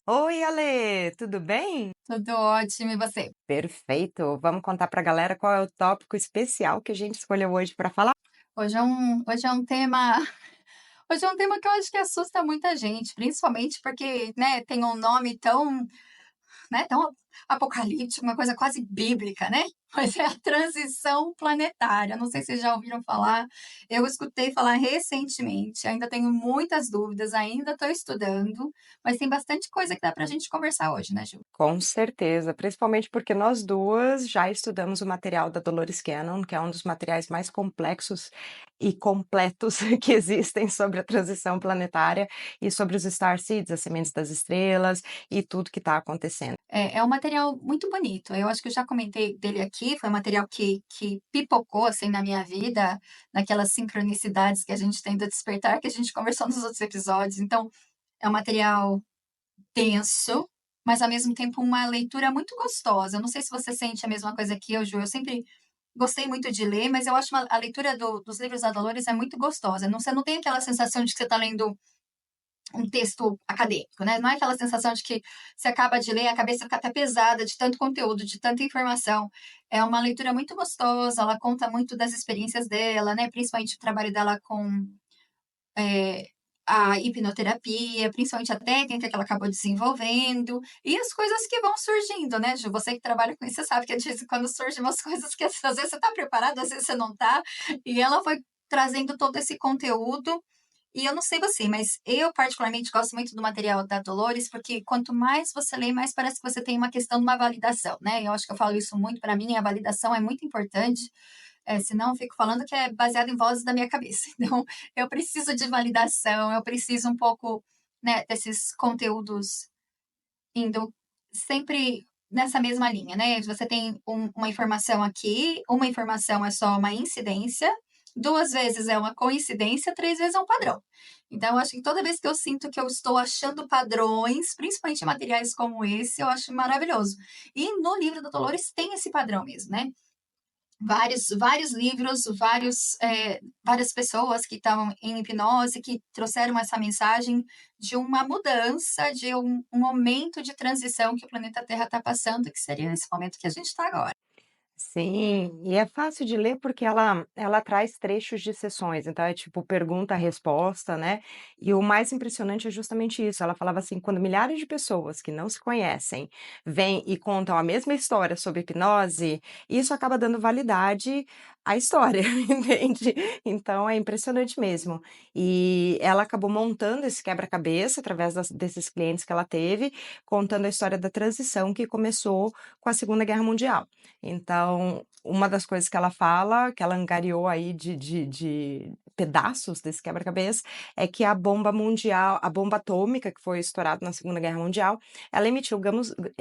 Oi, Ale, tudo bem? Tudo ótimo, e você? Perfeito. Vamos contar para a galera qual é o tópico especial que a gente escolheu hoje para falar? Hoje é um tema hoje é um tema que eu acho que assusta muita gente, principalmente porque, né, tem um nome tão apocalíptico, uma coisa quase bíblica, né? Mas é a transição planetária. Não sei se vocês já ouviram falar. Eu escutei falar recentemente, ainda tenho muitas dúvidas, ainda estou estudando, mas tem bastante coisa que dá para a gente conversar hoje, né, Ju? Com certeza, principalmente porque nós duas já estudamos o material da Dolores Cannon, que é um dos materiais mais complexos e completos que existem sobre a transição planetária e sobre os star seeds, as sementes das estrelas e tudo que está acontecendo. É um material muito bonito. Eu acho que eu já comentei dele aqui. Foi um material que pipocou assim na minha vida, naquelas sincronicidades que a gente tem do despertar, que a gente conversou nos outros episódios. Então, é um material denso, mas ao mesmo tempo uma leitura muito gostosa. Eu não sei se você sente a mesma coisa que eu, Ju. Eu sempre gostei muito de ler, mas eu acho a leitura dos livros da Dolores é muito gostosa. Não, você não tem aquela sensação de que você está lendo um texto acadêmico, né? Não é aquela sensação de que você acaba de ler, a cabeça fica até pesada de tanto conteúdo, de tanta informação. É uma leitura muito gostosa, ela conta muito das experiências dela, né? Principalmente o trabalho dela com é, a hipnoterapia, principalmente a técnica que ela acabou desenvolvendo, e as coisas que vão surgindo, né, Ju? Você que trabalha com isso, você sabe que de vez em quando surgem umas coisas que às vezes você está preparado, às vezes você não está, e ela foi trazendo todo esse conteúdo e eu não sei você, mas eu particularmente gosto muito do material da Dolores, porque quanto mais você lê, mais parece que você tem uma questão de uma validação, né? Eu acho que eu falo isso muito para mim, a validação é muito importante, senão eu fico falando que é baseado em vozes da minha cabeça. Então, eu preciso de validação, eu preciso um pouco, né, desses conteúdos indo sempre nessa mesma linha, né? Você tem uma informação aqui, uma informação é só uma incidência, duas vezes é uma coincidência, três vezes é um padrão. Então, eu acho que toda vez que eu sinto que eu estou achando padrões, principalmente em materiais como esse, eu acho maravilhoso. E no livro da Dolores tem esse padrão mesmo, né? Vários livros, várias pessoas que estavam em hipnose, que trouxeram essa mensagem de uma mudança, de um momento de transição que o planeta Terra está passando, que seria esse momento que a gente está agora. Sim, e é fácil de ler porque ela traz trechos de sessões, então é tipo pergunta-resposta, né, e o mais impressionante é justamente isso, ela falava assim: "Quando milhares de pessoas que não se conhecem vêm e contam a mesma história sobre hipnose, isso acaba dando validade à história", entende. Então é impressionante mesmo. E ela acabou montando esse quebra-cabeça através desses clientes que ela teve, contando a história da transição que começou com a Segunda Guerra Mundial. Então, uma das coisas que ela fala, que ela angariou aí de pedaços desse quebra-cabeça, é que a bomba atômica que foi estourada na Segunda Guerra Mundial, ela emitiu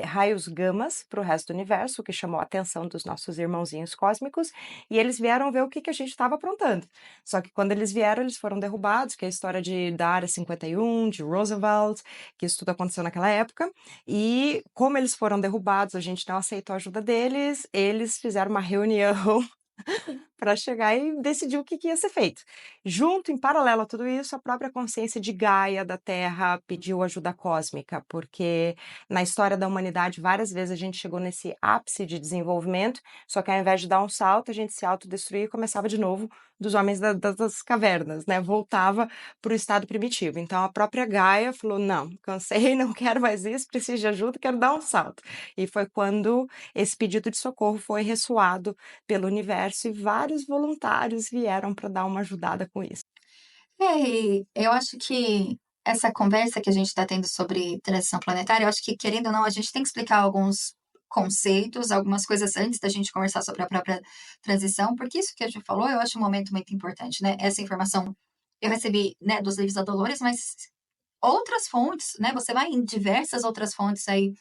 raios gamas para o resto do universo, o que chamou a atenção dos nossos irmãozinhos cósmicos, e eles vieram ver o que que a gente estava aprontando. Só que quando eles vieram, eles foram derrubados, que é a história da Área 51, de Roosevelt, que isso tudo aconteceu naquela época, e como eles foram derrubados, a gente não aceitou a ajuda deles, eles fizeram uma reunião para chegar e decidir o que que ia ser feito. Junto, em paralelo a tudo isso, a própria consciência de Gaia, da Terra, pediu ajuda cósmica, porque na história da humanidade, várias vezes a gente chegou nesse ápice de desenvolvimento, só que ao invés de dar um salto, a gente se autodestruía e começava de novo dos homens das cavernas, né? Voltava para o estado primitivo. Então a própria Gaia falou: não, cansei, não quero mais isso, preciso de ajuda, quero dar um salto. E foi quando esse pedido de socorro foi ressoado pelo universo e vários voluntários vieram para dar uma ajudada com isso. E eu acho que essa conversa que a gente está tendo sobre transição planetária, eu acho que, querendo ou não, a gente tem que explicar alguns conceitos, algumas coisas antes da gente conversar sobre a própria transição, porque isso que a gente falou, eu acho um momento muito importante, né? Essa informação eu recebi, né, dos livros da Dolores, mas outras fontes, né? Você vai em diversas outras fontes aí,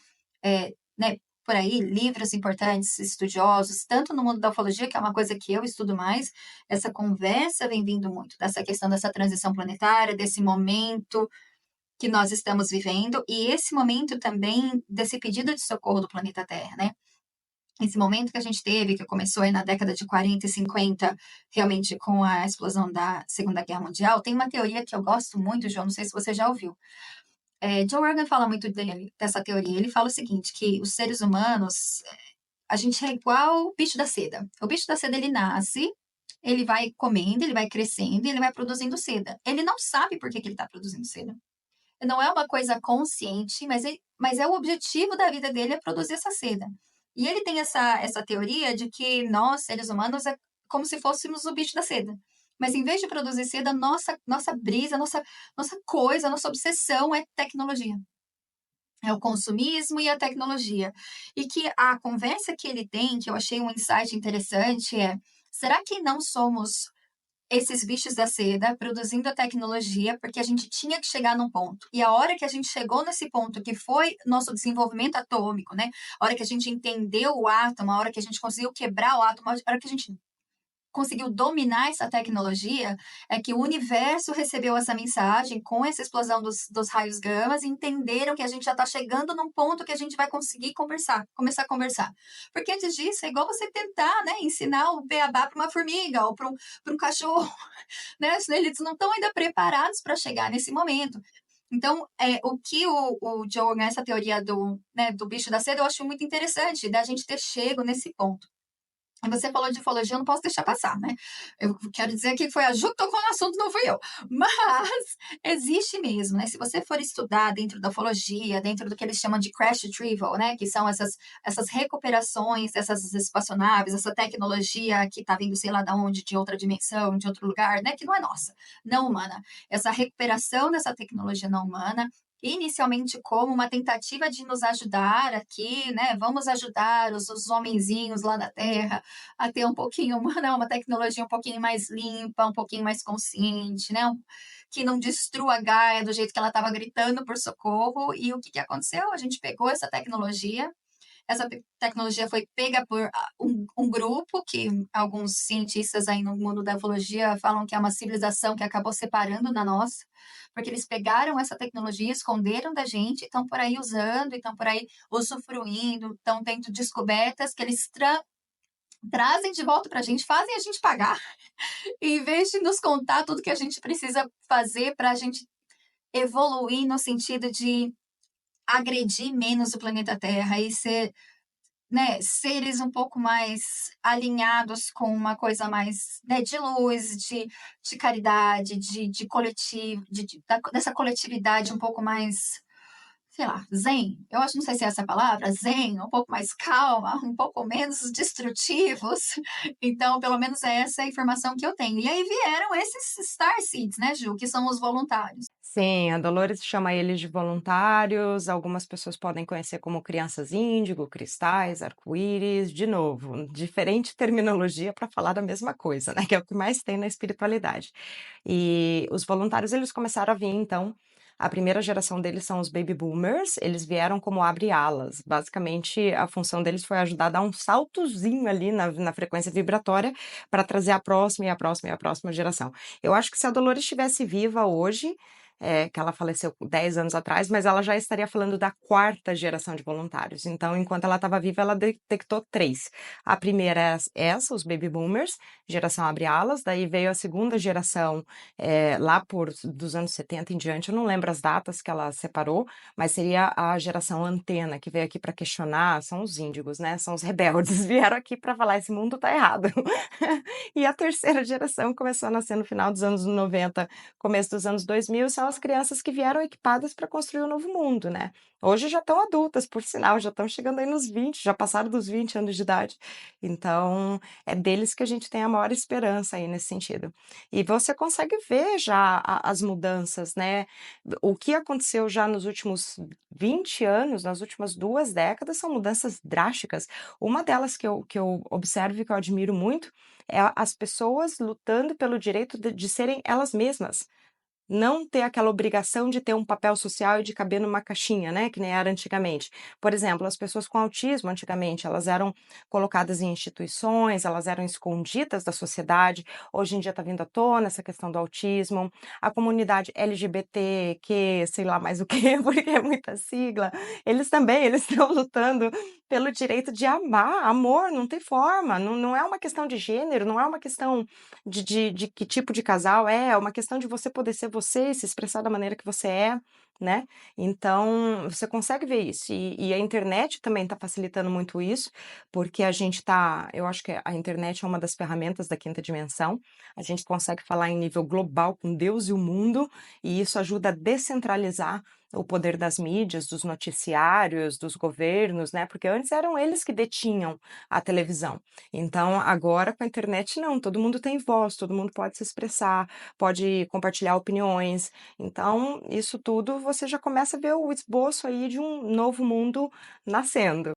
né, por aí, livros importantes, estudiosos, tanto no mundo da ufologia, que é uma coisa que eu estudo mais, essa conversa vem vindo muito dessa questão dessa transição planetária, desse momento que nós estamos vivendo, e esse momento também desse pedido de socorro do planeta Terra, né? Esse momento que a gente teve, que começou aí na década de 40 e 50, realmente com a explosão da Segunda Guerra Mundial, tem uma teoria que eu gosto muito, João, não sei se você já ouviu, Joe Rogan fala muito dessa teoria. Ele fala o seguinte, que os seres humanos, a gente é igual o bicho da seda. O bicho da seda, ele nasce, ele vai comendo, ele vai crescendo e ele vai produzindo seda. Ele não sabe por que que ele está produzindo seda. Não é uma coisa consciente, mas é o objetivo da vida dele é produzir essa seda. E ele tem essa teoria de que nós, seres humanos, é como se fôssemos o bicho da seda. Mas em vez de produzir seda, nossa brisa, nossa coisa, nossa obsessão é tecnologia. É o consumismo e a tecnologia. E que a conversa que ele tem, que eu achei um insight interessante, é: será que não somos esses bichos da seda produzindo a tecnologia, porque a gente tinha que chegar num ponto. E a hora que a gente chegou nesse ponto, que foi nosso desenvolvimento atômico, né? A hora que a gente entendeu o átomo, a hora que a gente conseguiu quebrar o átomo, a hora que a gente conseguiu dominar essa tecnologia, é que o universo recebeu essa mensagem com essa explosão dos raios gamas e entenderam que a gente já está chegando num ponto que a gente vai conseguir conversar, começar a conversar. Porque antes disso, é igual você tentar, né, ensinar o beabá para uma formiga ou para um cachorro, né? Eles não estão ainda preparados para chegar nesse momento. Então, o que o Joe, nessa teoria do bicho da seda, eu acho muito interessante, da gente ter chego nesse ponto. Você falou de ufologia, eu não posso deixar passar, né? Eu quero dizer que foi a Ju que tocou no assunto, não fui eu. Mas existe mesmo, né? Se você for estudar dentro da ufologia, dentro do que eles chamam de crash retrieval, né? Que são essas recuperações dessas espaçonaves, essa tecnologia que está vindo, sei lá de onde, de outra dimensão, de outro lugar, né? Que não é nossa, não humana. Essa recuperação dessa tecnologia não humana, inicialmente como uma tentativa de nos ajudar aqui, né? Vamos ajudar os homenzinhos lá da Terra a ter um pouquinho, não, uma tecnologia um pouquinho mais limpa, um pouquinho mais consciente, né? Que não destrua a Gaia do jeito que ela estava gritando por socorro. E o que, que aconteceu? A gente pegou essa tecnologia foi pega por um grupo que alguns cientistas aí no mundo da ufologia falam que é uma civilização que acabou separando da nossa, porque eles pegaram essa tecnologia, esconderam da gente, estão por aí usando, estão por aí usufruindo, estão tendo descobertas que eles trazem de volta para a gente, fazem a gente pagar, em vez de nos contar tudo que a gente precisa fazer para a gente evoluir no sentido de agredir menos o planeta Terra e ser, né, seres um pouco mais alinhados com uma coisa mais, né, de luz, de caridade, de coletivo, dessa coletividade um pouco mais, sei lá, zen. Eu acho, não sei se é essa a palavra, zen, um pouco mais calma, um pouco menos destrutivos. Então, pelo menos é essa a informação que eu tenho. E aí vieram esses Starseeds, né, Ju, que são os voluntários. Sim, a Dolores chama eles de voluntários, algumas pessoas podem conhecer como crianças índigo, cristais, arco-íris, de novo, diferente terminologia para falar da mesma coisa, né, que é o que mais tem na espiritualidade. E os voluntários, eles começaram a vir, então, a primeira geração deles são os baby boomers, eles vieram como abre-alas, basicamente a função deles foi ajudar a dar um saltozinho ali na frequência vibratória para trazer a próxima e a próxima e a próxima geração. Eu acho que se a Dolores estivesse viva hoje, que ela faleceu 10 anos atrás, mas ela já estaria falando da quarta geração de voluntários. Então, enquanto ela estava viva, ela detectou três. A primeira é essa, os baby boomers, geração abre-alas, daí veio a segunda geração, lá dos anos 70 em diante, eu não lembro as datas que ela separou, mas seria a geração antena, que veio aqui para questionar, são os índigos, né? São os rebeldes, vieram aqui para falar, esse mundo tá errado. E a terceira geração começou a nascer no final dos anos 90, começo dos anos 2000, são as crianças que vieram equipadas para construir o novo mundo, né. Hoje já estão adultas, por sinal, já estão chegando aí nos 20, já passaram dos 20 anos de idade. Então, é deles que a gente tem a maior esperança aí nesse sentido. E você consegue ver já as mudanças, né, o que aconteceu já nos últimos 20 anos, nas últimas 2 décadas, são mudanças drásticas. Uma delas que eu observo e que eu admiro muito, é as pessoas lutando pelo direito de serem elas mesmas. Não ter aquela obrigação de ter um papel social e de caber numa caixinha, né, que nem era antigamente. Por exemplo, as pessoas com autismo, antigamente, elas eram colocadas em instituições, elas eram escondidas da sociedade. Hoje em dia está vindo à tona essa questão do autismo. A comunidade LGBTQ, sei lá mais o quê, porque é muita sigla, eles também, eles estão lutando pelo direito de amar. Amor não tem forma, não é uma questão de gênero, não é uma questão de que tipo de casal é uma questão de você poder ser você, se expressar da maneira que você é. né. Então, você consegue ver isso. E a internet também está facilitando muito isso, porque a gente está eu acho que a internet é uma das ferramentas da quinta dimensão, a gente consegue falar em nível global com Deus e o mundo, e isso ajuda a descentralizar o poder das mídias, dos noticiários, dos governos, né, porque antes eram eles que detinham a televisão. Então, agora com a internet não, todo mundo tem voz, todo mundo pode se expressar, pode compartilhar opiniões. Então, isso tudo você já começa a ver o esboço aí de um novo mundo nascendo.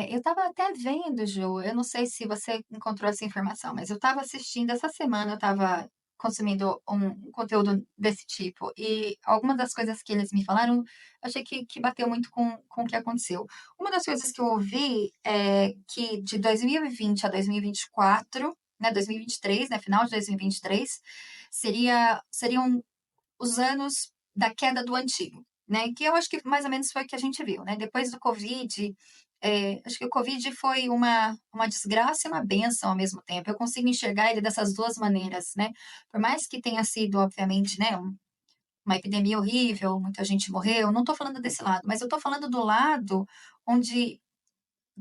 Eu estava até vendo, Ju, eu não sei se você encontrou essa informação, mas eu estava assistindo essa semana, eu estava consumindo um conteúdo desse tipo, e algumas das coisas que eles me falaram, achei que bateu muito com o que aconteceu. Uma das coisas que eu ouvi é que de 2020 a 2024, né, 2023, né, final de 2023, seriam os anos da queda do antigo, né, que eu acho que mais ou menos foi o que a gente viu, né, depois do Covid, acho que o Covid foi uma desgraça e uma bênção ao mesmo tempo, eu consigo enxergar ele dessas 2 maneiras, né, por mais que tenha sido obviamente, né, uma epidemia horrível, muita gente morreu, não estou falando desse lado, mas eu estou falando do lado onde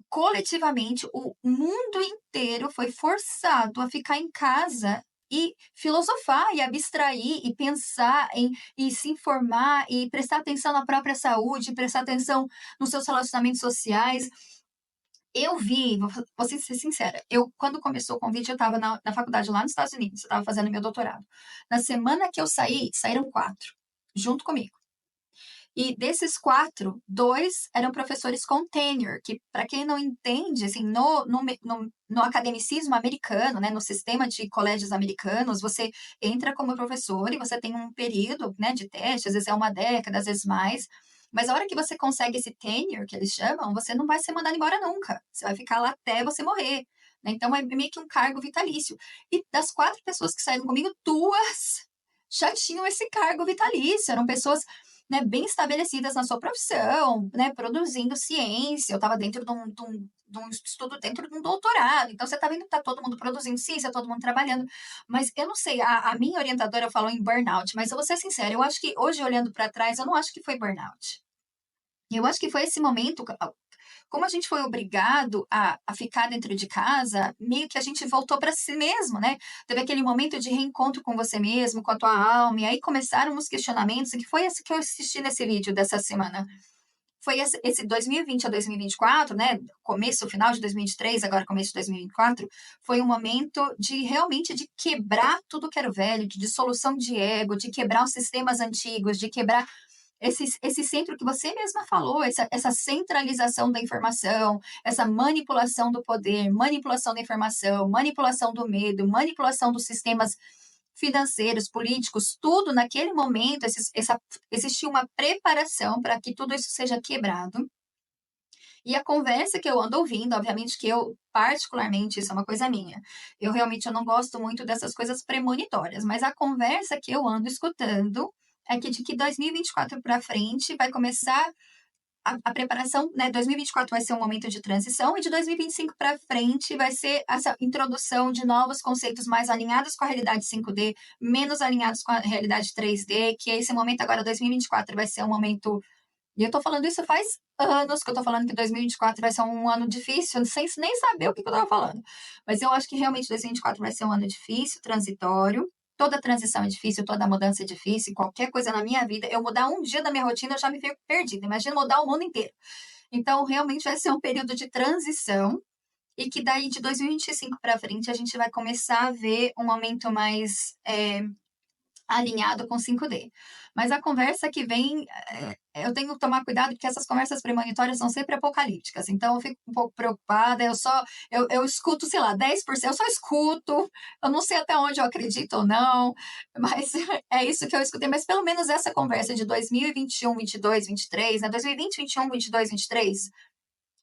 coletivamente, o mundo inteiro foi forçado a ficar em casa e filosofar, e abstrair, e pensar e se informar, e prestar atenção na própria saúde, prestar atenção nos seus relacionamentos sociais. Eu vi, vou ser sincera, eu quando começou o convite, eu estava na faculdade lá nos Estados Unidos, eu estava fazendo meu doutorado. Na semana que eu saí, saíram 4, junto comigo. E desses 4, 2 eram professores com tenure, que para quem não entende, assim, no academicismo americano, né, no sistema de colégios americanos, você entra como professor e você tem um período, né, de teste, às vezes é uma década, às vezes mais, mas a hora que você consegue esse tenure, que eles chamam, você não vai ser mandado embora nunca, você vai ficar lá até você morrer, né, então é meio que um cargo vitalício. E das 4 pessoas que saíram comigo, 2 já tinham esse cargo vitalício, eram pessoas, né, bem estabelecidas na sua profissão, né, produzindo ciência. Eu estava dentro de um estudo, dentro de um doutorado. Então, você está vendo que está todo mundo produzindo ciência, todo mundo trabalhando. Mas eu não sei, a minha orientadora falou em burnout, mas eu vou ser sincera, eu acho que hoje, olhando para trás, eu não acho que foi burnout. Eu acho que foi esse momento, como a gente foi obrigado a ficar dentro de casa, meio que a gente voltou para si mesmo, né? Teve aquele momento de reencontro com você mesmo, com a tua alma, e aí começaram os questionamentos, que foi esse que eu assisti nesse vídeo dessa semana. Foi esse 2020 a 2024, né? Começo, final de 2023, agora começo de 2024, foi um momento de realmente de quebrar tudo que era o velho, de dissolução de ego, de quebrar os sistemas antigos, de quebrar esse centro que você mesma falou, essa centralização da informação, essa manipulação do poder, manipulação da informação, manipulação do medo, manipulação dos sistemas financeiros, políticos, tudo naquele momento, existia uma preparação para que tudo isso seja quebrado. E a conversa que eu ando ouvindo, obviamente que eu, particularmente, isso é uma coisa minha, eu não gosto muito dessas coisas premonitórias, mas a conversa que eu ando escutando é que de que 2024 para frente vai começar a preparação, né? 2024 vai ser um momento de transição e de 2025 para frente vai ser essa introdução de novos conceitos mais alinhados com a realidade 5D, menos alinhados com a realidade 3D, que esse momento agora, 2024, vai ser um momento. E eu tô falando isso faz anos que eu tô falando que 2024 vai ser um ano difícil, sem nem saber o que eu tava falando. Mas eu acho que realmente 2024 vai ser um ano difícil, transitório. Toda transição é difícil, toda mudança é difícil. Qualquer coisa na minha vida, eu mudar um dia da minha rotina, eu já me fico perdida. Imagina mudar o mundo inteiro. Então, realmente vai ser um período de transição e que daí de 2025 para frente a gente vai começar a ver um momento mais alinhado com 5D. Mas a conversa que vem, eu tenho que tomar cuidado, porque essas conversas premonitórias são sempre apocalípticas. Então, eu fico um pouco preocupada. Eu escuto, sei lá, 10%, eu só escuto. Eu não sei até onde eu acredito ou não, mas é isso que eu escutei. Mas pelo menos essa conversa de 2021, 22, 23, né? 2020, 21, 22, 23,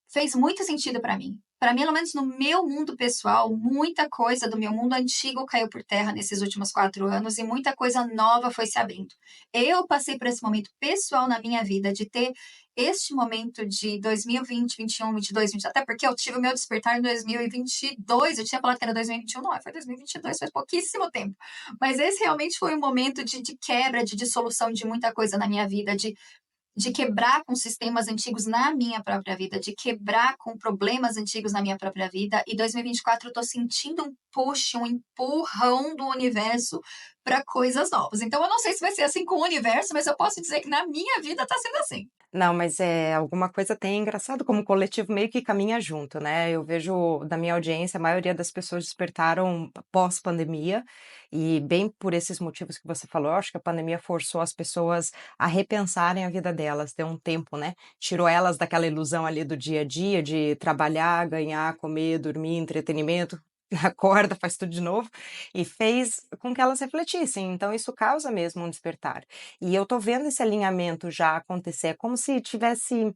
fez muito sentido para mim. Para mim, pelo menos no meu mundo pessoal, muita coisa do meu mundo antigo caiu por terra nesses últimos 4 anos e muita coisa nova foi se abrindo. Eu passei por esse momento pessoal na minha vida de ter este momento de 2020, 21, 22, 20, até porque eu tive o meu despertar em 2022, eu tinha falado que era 2021, não, foi 2022, faz pouquíssimo tempo. Mas esse realmente foi um momento de quebra, de dissolução de muita coisa na minha vida, de quebrar com sistemas antigos na minha própria vida, de quebrar com problemas antigos na minha própria vida. E 2024 eu tô sentindo um push, um empurrão do universo para coisas novas. Então eu não sei se vai ser assim com o universo, mas eu posso dizer que na minha vida tá sendo assim. Não, mas, alguma coisa tem. Engraçado como o coletivo meio que caminha junto, né. Eu vejo da minha audiência, a maioria das pessoas despertaram pós-pandemia, e bem por esses motivos que você falou, eu acho que a pandemia forçou as pessoas a repensarem a vida delas, deu um tempo, né, tirou elas daquela ilusão ali do dia a dia, de trabalhar, ganhar, comer, dormir, entretenimento, acorda, faz tudo de novo, e fez com que elas refletissem, então isso causa mesmo um despertar. E eu tô vendo esse alinhamento já acontecer, é como se tivesse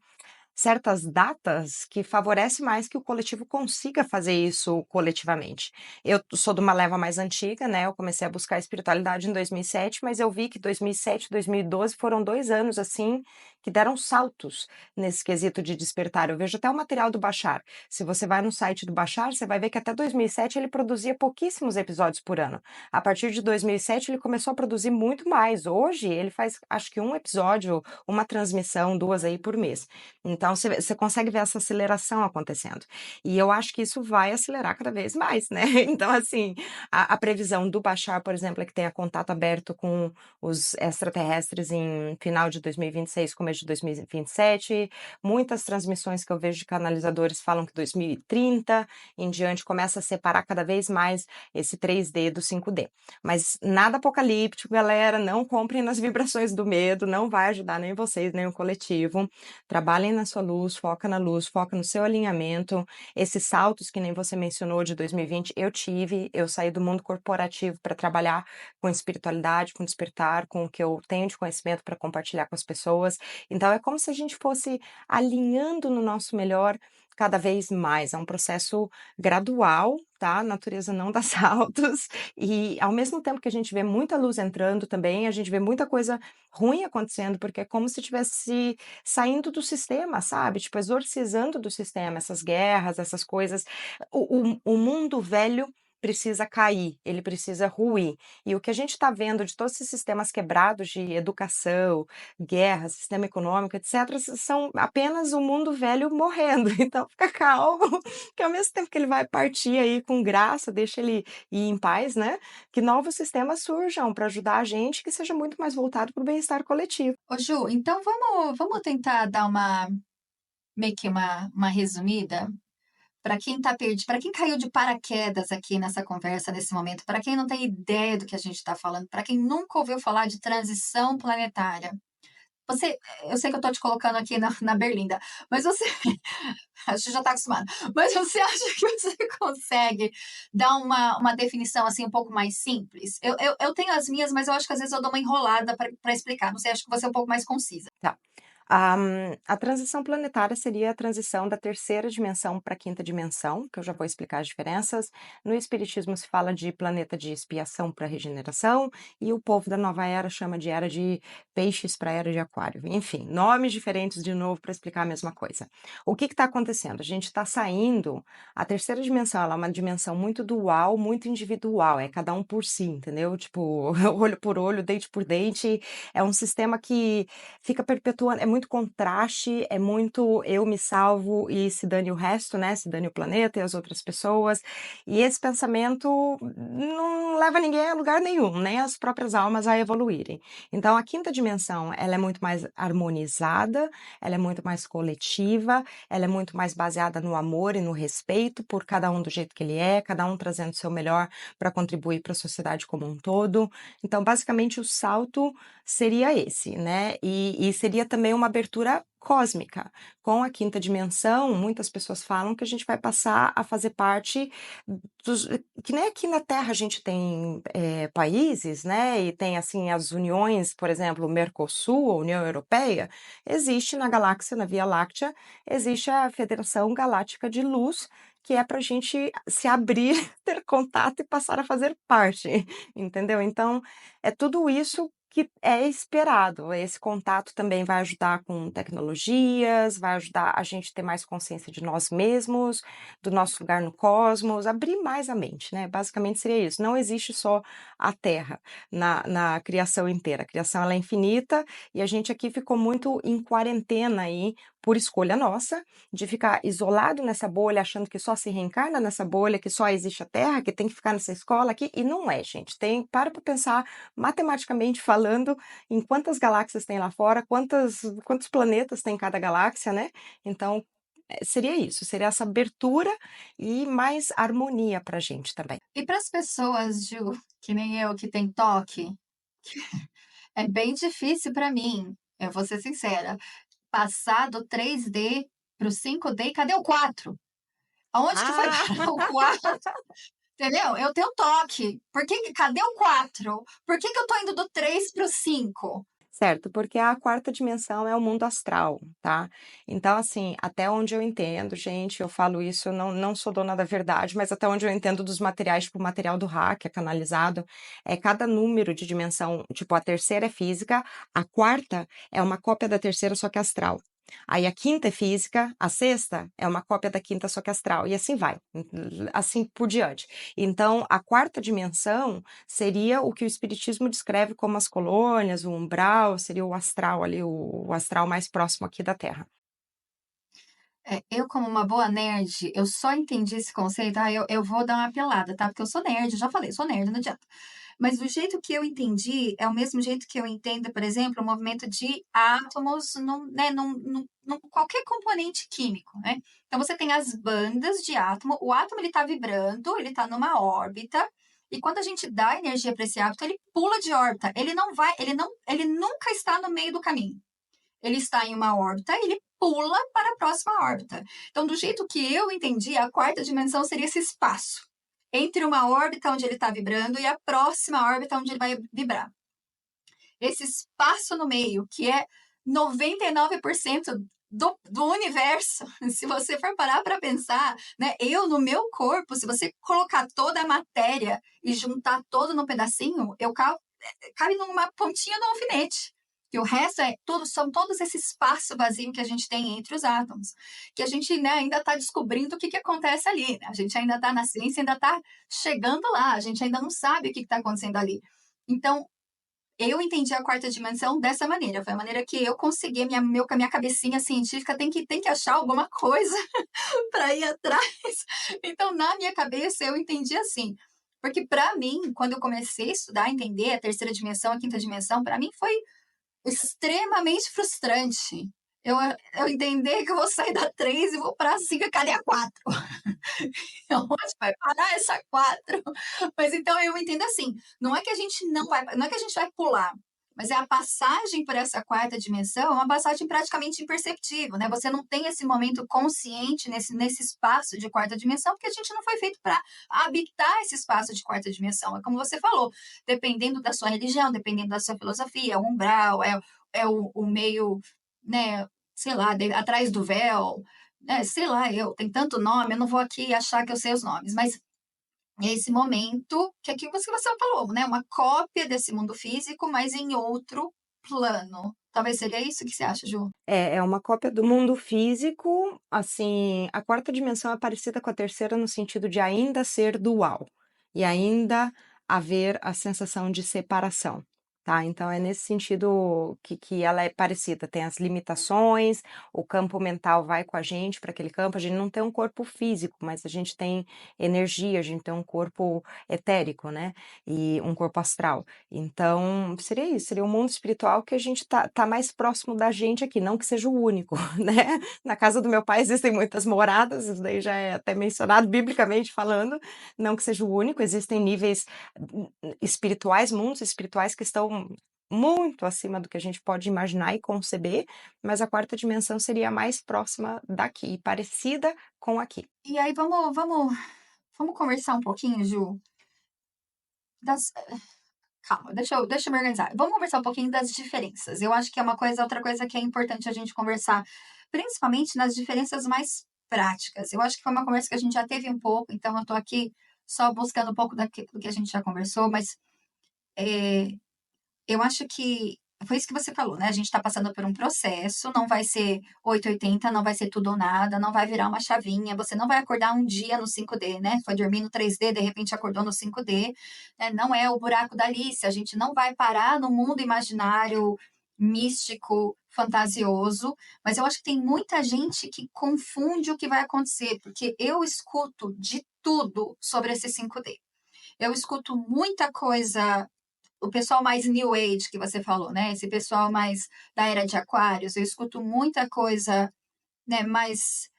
certas datas que favorece mais que o coletivo consiga fazer isso coletivamente. Eu sou de uma leva mais antiga, né, eu comecei a buscar espiritualidade em 2007, mas eu vi que 2007 e 2012 foram 2 anos, assim, que deram saltos nesse quesito de despertar. Eu vejo até o material do Bashar. Se você vai no site do Bashar, você vai ver que até 2007 ele produzia pouquíssimos episódios por ano. A partir de 2007 ele começou a produzir muito mais. Hoje ele faz acho que um episódio, uma transmissão, 2 aí por mês. Então você consegue ver essa aceleração acontecendo. E eu acho que isso vai acelerar cada vez mais, né. Então assim, a previsão do Bashar, por exemplo, é que tenha contato aberto com os extraterrestres em final de 2026, começo de 2027. Muitas transmissões que eu vejo de canalizadores falam que 2030 em diante começa a separar cada vez mais esse 3D do 5D. Mas nada apocalíptico, galera, não comprem nas vibrações do medo, não vai ajudar nem vocês, nem o coletivo. Trabalhem na sua luz, foca no seu alinhamento. Esses saltos que nem você mencionou de 2020, eu tive, eu saí do mundo corporativo para trabalhar com espiritualidade, com despertar, com o que eu tenho de conhecimento para compartilhar com as pessoas. Então é como se a gente fosse alinhando no nosso melhor cada vez mais. É um processo gradual, tá? A natureza não dá saltos e ao mesmo tempo que a gente vê muita luz entrando também, a gente vê muita coisa ruim acontecendo, porque é como se tivesse saindo do sistema, sabe, tipo, exorcizando do sistema essas guerras, essas coisas. O mundo velho precisa cair, ele precisa ruir. E o que a gente está vendo de todos esses sistemas quebrados de educação, guerra, sistema econômico, etcétera, são apenas o mundo velho morrendo. Então fica calmo, que ao mesmo tempo que ele vai partir aí com graça, deixa ele ir em paz, né, que novos sistemas surjam para ajudar a gente, que seja muito mais voltado para o bem-estar coletivo. Ô Ju, então vamos tentar dar uma meio que uma resumida para quem tá perdido, para quem caiu de paraquedas aqui nessa conversa, nesse momento, para quem não tem ideia do que a gente está falando, para quem nunca ouviu falar de transição planetária. Você, eu sei que eu tô te colocando aqui na berlinda, mas você, acho que já tá acostumado, mas você acha que você consegue dar uma definição assim um pouco mais simples? Eu tenho as minhas, mas eu acho que às vezes eu dou uma enrolada para explicar. Não sei, acho que você é um pouco mais concisa. Tá. A transição planetária seria a transição da terceira dimensão para a quinta dimensão, que eu já vou explicar as diferenças. No espiritismo se fala de planeta de expiação para regeneração, e o povo da nova era chama de era de peixes para era de aquário. Enfim, nomes diferentes de novo para explicar a mesma coisa. O que está acontecendo? A gente está saindo, a terceira dimensão, ela é uma dimensão muito dual, muito individual, é cada um por si, entendeu? Tipo, olho por olho, dente por dente, é um sistema que fica perpetuando, é muito contraste, é muito eu me salvo e se dane o resto, né, se dane o planeta e as outras pessoas, e esse pensamento não leva ninguém a lugar nenhum, nem as próprias almas a evoluírem. Então a quinta dimensão, ela é muito mais harmonizada, ela é muito mais coletiva, ela é muito mais baseada no amor e no respeito por cada um do jeito que ele é, cada um trazendo o seu melhor para contribuir para a sociedade como um todo. Então basicamente o salto seria esse, né, e seria também uma abertura cósmica. Com a quinta dimensão, muitas pessoas falam que a gente vai passar a fazer parte dos, que nem aqui na Terra a gente tem, países, né, e tem, assim, as uniões, por exemplo, o Mercosul, a União Europeia, existe na galáxia, na Via Láctea, existe a Federação Galáctica de Luz, que é para a gente se abrir, ter contato e passar a fazer parte, entendeu? Então, é tudo isso que é esperado. Esse contato também vai ajudar com tecnologias, vai ajudar a gente ter mais consciência de nós mesmos, do nosso lugar no cosmos, abrir mais a mente, né? Basicamente seria isso. Não existe só a Terra na criação inteira. A criação ela é infinita e a gente aqui ficou muito em quarentena aí, por escolha nossa, de ficar isolado nessa bolha, achando que só se reencarna nessa bolha, que só existe a Terra, que tem que ficar nessa escola aqui, e não é, gente. Para pensar matematicamente falando em quantas galáxias tem lá fora, quantos planetas tem cada galáxia, né? Então, seria isso, seria essa abertura e mais harmonia pra gente também. E para as pessoas, Ju, que nem eu, que tem toque, é bem difícil para mim, eu vou ser sincera, passar do 3D para o 5D, e cadê o 4? Aonde que foi Ah! parar o 4? Entendeu? Eu tenho toque. Cadê o 4? Por que eu tô indo do 3 para o 5? Certo, porque a quarta dimensão é o mundo astral, tá? Então, assim, até onde eu entendo, gente, eu falo isso, eu não sou dona da verdade, mas até onde eu entendo dos materiais, tipo o material do Ra, que é canalizado, é cada número de dimensão, tipo, a terceira é física, a quarta é uma cópia da terceira, só que astral. Aí a quinta é física, a sexta é uma cópia da quinta, só que astral, e assim vai, assim por diante. Então, a quarta dimensão seria o que o espiritismo descreve como as colônias, o umbral, seria o astral ali, o astral mais próximo aqui da Terra. É, eu, como uma boa nerd, eu só entendi esse conceito. Eu vou dar uma apelada, tá? Porque eu sou nerd, já falei, sou nerd, não adianta. Mas do jeito que eu entendi, é o mesmo jeito que eu entendo, por exemplo, o movimento de átomos num qualquer componente químico, né? Então você tem as bandas de átomo, o átomo ele está vibrando, ele está numa órbita, e quando a gente dá energia para esse átomo, ele pula de órbita. Ele nunca está no meio do caminho. Ele está em uma órbita, ele pula para a próxima órbita. Então, do jeito que eu entendi, a quarta dimensão seria esse espaço entre uma órbita onde ele está vibrando e a próxima órbita onde ele vai vibrar. Esse espaço no meio, que é 99% do universo, se você for parar para pensar, né? Eu, no meu corpo, se você colocar toda a matéria e juntar todo num pedacinho, cabe numa pontinha do alfinete. E o resto são todos esse espaço vazio que a gente tem entre os átomos, que a gente, né, ainda está descobrindo o que acontece ali. Né? A gente ainda está na ciência, ainda está chegando lá, a gente ainda não sabe o que está acontecendo ali. Então, eu entendi a quarta dimensão dessa maneira. Foi a maneira que eu consegui, minha cabecinha científica tem que achar alguma coisa para ir atrás. Então, na minha cabeça, eu entendi assim. Porque, para mim, quando eu comecei a estudar, a entender a terceira dimensão, a quinta dimensão, para mim foi extremamente frustrante. Eu entender que eu vou sair da 3 e vou para a 5, cadê a 4? Onde vai parar essa 4? Mas então eu entendo assim, não é que a gente vai pular, mas é a passagem por essa quarta dimensão, é uma passagem praticamente imperceptível, né? Você não tem esse momento consciente nesse espaço de quarta dimensão, porque a gente não foi feito para habitar esse espaço de quarta dimensão. É como você falou, dependendo da sua religião, dependendo da sua filosofia, o umbral, o meio, né, sei lá, atrás do véu, sei lá, tem tanto nome, eu não vou aqui achar que eu sei os nomes, mas é esse momento que aqui você falou, né? Uma cópia desse mundo físico, mas em outro plano. Talvez seria isso que você acha, Ju? É uma cópia do mundo físico, assim, a quarta dimensão é parecida com a terceira no sentido de ainda ser dual, e ainda haver a sensação de separação, tá? Então é nesse sentido que ela é parecida, tem as limitações, o campo mental vai com a gente para aquele campo, a gente não tem um corpo físico, mas a gente tem energia, a gente tem um corpo etérico, né? E um corpo astral. Então, seria isso, seria um mundo espiritual que a gente tá mais próximo da gente aqui, não que seja o único, né. Na casa do meu pai existem muitas moradas, isso daí já é até mencionado biblicamente falando, não que seja o único, existem níveis espirituais, mundos espirituais que estão muito acima do que a gente pode imaginar e conceber, mas a quarta dimensão seria a mais próxima daqui, parecida com aqui. E aí vamos conversar um pouquinho, Ju, das calma, deixa eu me organizar. Vamos conversar um pouquinho das diferenças. Eu acho que é outra coisa que é importante a gente conversar, principalmente nas diferenças mais práticas. Eu acho que foi uma conversa que a gente já teve um pouco, então eu estou aqui só buscando um pouco daquilo que a gente já conversou, mas eh, eu acho que foi isso que você falou, né, a gente está passando por um processo, não vai ser 880, não vai ser tudo ou nada, não vai virar uma chavinha, você não vai acordar um dia no 5D, né, foi dormir no 3D, de repente acordou no 5D, né, não é o buraco da Alice, a gente não vai parar no mundo imaginário, místico, fantasioso, mas eu acho que tem muita gente que confunde o que vai acontecer, porque eu escuto de tudo sobre esse 5D. Eu escuto muita coisa, o pessoal mais new age que você falou, né, esse pessoal mais da era de aquários, eu escuto muita coisa, né, mais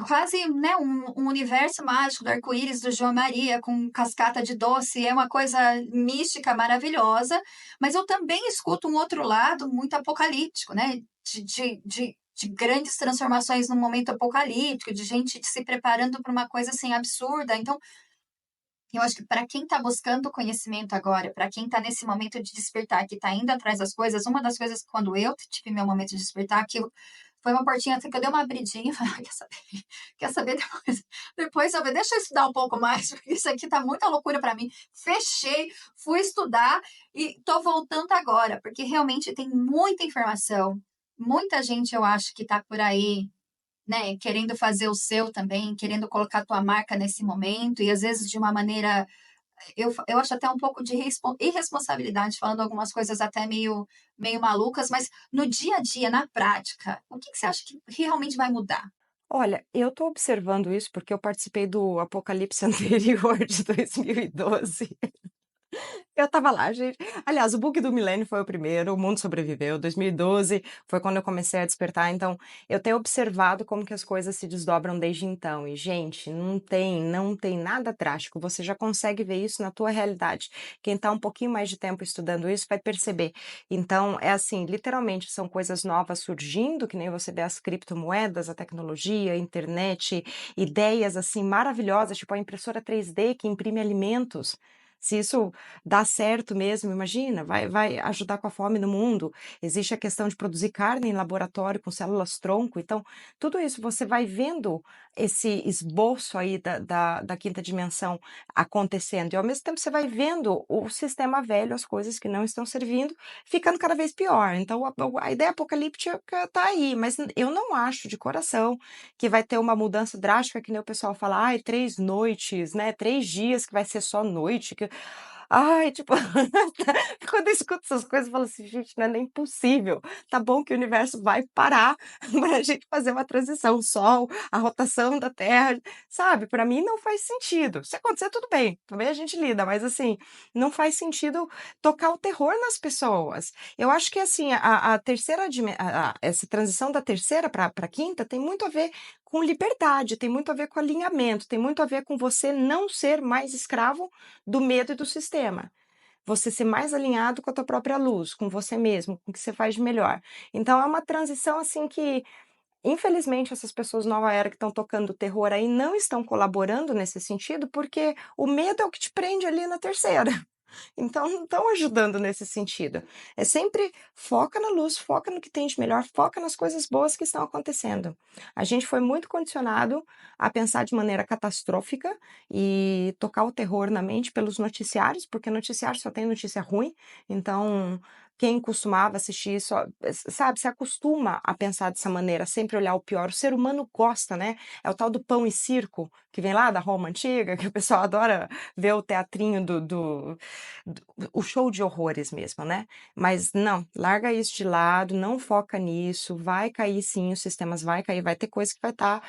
quase, né, um universo mágico do arco-íris do João Maria com cascata de doce, é uma coisa mística maravilhosa, mas eu também escuto um outro lado muito apocalíptico, né, de grandes transformações no momento apocalíptico, de gente se preparando para uma coisa, assim, absurda, então eu acho que para quem está buscando conhecimento agora, para quem está nesse momento de despertar, que está indo atrás das coisas, uma das coisas que quando eu tive meu momento de despertar, foi uma portinha assim que eu dei uma abridinha e falei: "Ai, quer saber depois eu ver, deixa eu estudar um pouco mais, porque isso aqui tá muita loucura para mim". Fechei, fui estudar e tô voltando agora, porque realmente tem muita informação, muita gente eu acho que tá por aí, né, querendo fazer o seu também, querendo colocar a tua marca nesse momento e às vezes de uma maneira, eu acho até um pouco de irresponsabilidade, falando algumas coisas até meio malucas, mas no dia a dia, na prática, o que que você acha que realmente vai mudar? Olha, eu tô observando isso, porque eu participei do apocalipse anterior de 2012. Eu estava lá, gente. Aliás, o bug do milênio foi o primeiro, o mundo sobreviveu. 2012 foi quando eu comecei a despertar, então eu tenho observado como que as coisas se desdobram desde então. E, gente, não tem nada drástico. Você já consegue ver isso na tua realidade. Quem está um pouquinho mais de tempo estudando isso vai perceber. Então, é assim, literalmente são coisas novas surgindo, que nem você vê as criptomoedas, a tecnologia, a internet, ideias assim maravilhosas, tipo a impressora 3D que imprime alimentos. Se isso dá certo mesmo, imagina, vai ajudar com a fome no mundo. Existe a questão de produzir carne em laboratório com células tronco, então, tudo isso você vai vendo esse esboço aí da quinta dimensão acontecendo, e ao mesmo tempo você vai vendo o sistema velho, as coisas que não estão servindo, ficando cada vez pior. Então a ideia apocalíptica está aí, mas eu não acho de coração que vai ter uma mudança drástica, que nem o pessoal fala: "Ai, 3 noites, né, 3 dias que vai ser só noite", que ai, tipo, quando eu escuto essas coisas, eu falo assim: "Gente, não é nem possível. Tá bom que o universo vai parar para a gente fazer uma transição, o Sol, a rotação da Terra", sabe, para mim não faz sentido. Se acontecer, tudo bem, também a gente lida, mas assim, não faz sentido tocar o terror nas pessoas. Eu acho que assim, a terceira essa transição da terceira para a quinta tem muito a ver com liberdade, tem muito a ver com alinhamento, tem muito a ver com você não ser mais escravo do medo e do sistema. Você ser mais alinhado com a tua própria luz, com você mesmo, com o que você faz de melhor. Então é uma transição, assim, que infelizmente essas pessoas nova era que estão tocando terror aí não estão colaborando nesse sentido, porque o medo é o que te prende ali na terceira. Então não estão ajudando nesse sentido. É sempre foca na luz, foca no que tem de melhor, foca nas coisas boas que estão acontecendo. A gente foi muito condicionado a pensar de maneira catastrófica e tocar o terror na mente pelos noticiários, porque noticiário só tem notícia ruim, então quem costumava assistir isso, sabe, se acostuma a pensar dessa maneira, sempre olhar o pior. O ser humano gosta, né? É o tal do pão e circo, que vem lá da Roma antiga, que o pessoal adora ver o teatrinho o show de horrores mesmo, né. Mas não, larga isso de lado, não foca nisso, vai cair sim, os sistemas vai cair, vai ter coisa que vai estar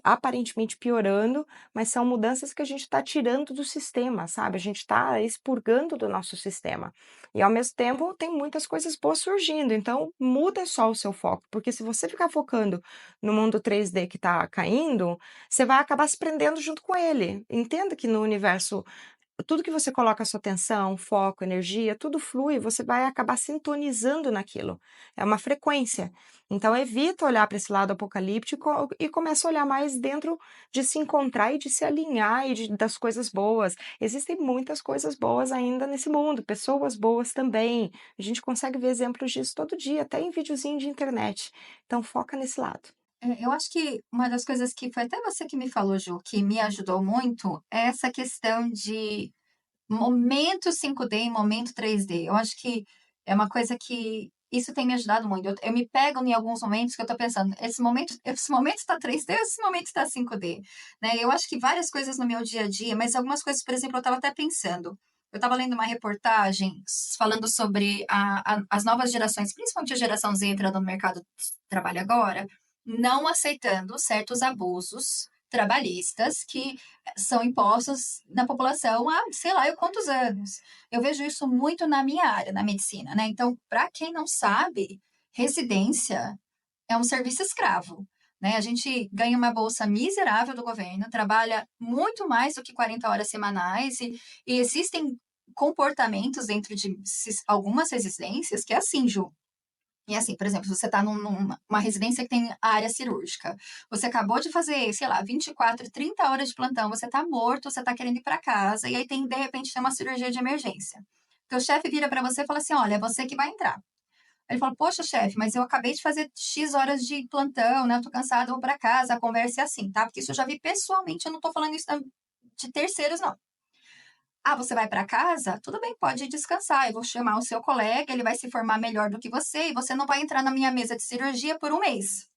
aparentemente piorando, mas são mudanças que a gente está tirando do sistema, sabe, a gente está expurgando do nosso sistema. E ao mesmo tempo tem muitas coisas boas surgindo, então muda só o seu foco, porque se você ficar focando no mundo 3D que está caindo, você vai acabar se prendendo junto com ele. Entenda que no universo tudo que você coloca a sua atenção, foco, energia, tudo flui, você vai acabar sintonizando naquilo. É uma frequência. Então evita olhar para esse lado apocalíptico e começa a olhar mais dentro de se encontrar e de se alinhar das coisas boas. Existem muitas coisas boas ainda nesse mundo, pessoas boas também. A gente consegue ver exemplos disso todo dia, até em videozinho de internet. Então foca nesse lado. Eu acho que uma das coisas que foi até você que me falou, Ju, que me ajudou muito, é essa questão de momento 5D e momento 3D. Eu acho que é uma coisa que isso tem me ajudado muito. Eu me pego em alguns momentos que eu tô pensando, esse momento está 3D ou esse momento está 5D, né? Eu acho que várias coisas no meu dia a dia, mas algumas coisas, por exemplo, eu estava até pensando. Eu estava lendo uma reportagem falando sobre as novas gerações, principalmente a geração Z entrando no mercado de trabalho agora, não aceitando certos abusos trabalhistas que são impostos na população há, sei lá, eu quantos anos. Eu vejo isso muito na minha área, na medicina, né? Então, para quem não sabe, residência é um serviço escravo, né? A gente ganha uma bolsa miserável do governo, trabalha muito mais do que 40 horas semanais e existem comportamentos dentro de algumas residências que é assim, Ju. E assim, por exemplo, você está numa residência que tem área cirúrgica. Você acabou de fazer, sei lá, 24, 30 horas de plantão, você está morto, você está querendo ir para casa, e aí tem, de repente, tem uma cirurgia de emergência. Teu chefe vira para você e fala assim: olha, é você que vai entrar. Ele fala: poxa, chefe, mas eu acabei de fazer X horas de plantão, né? Eu tô cansado, vou para casa, a conversa é assim, tá? Porque isso eu já vi pessoalmente, eu não tô falando isso de terceiros, não. Ah, você vai para casa? Tudo bem, pode descansar. Eu vou chamar o seu colega, ele vai se formar melhor do que você e você não vai entrar na minha mesa de cirurgia por um mês.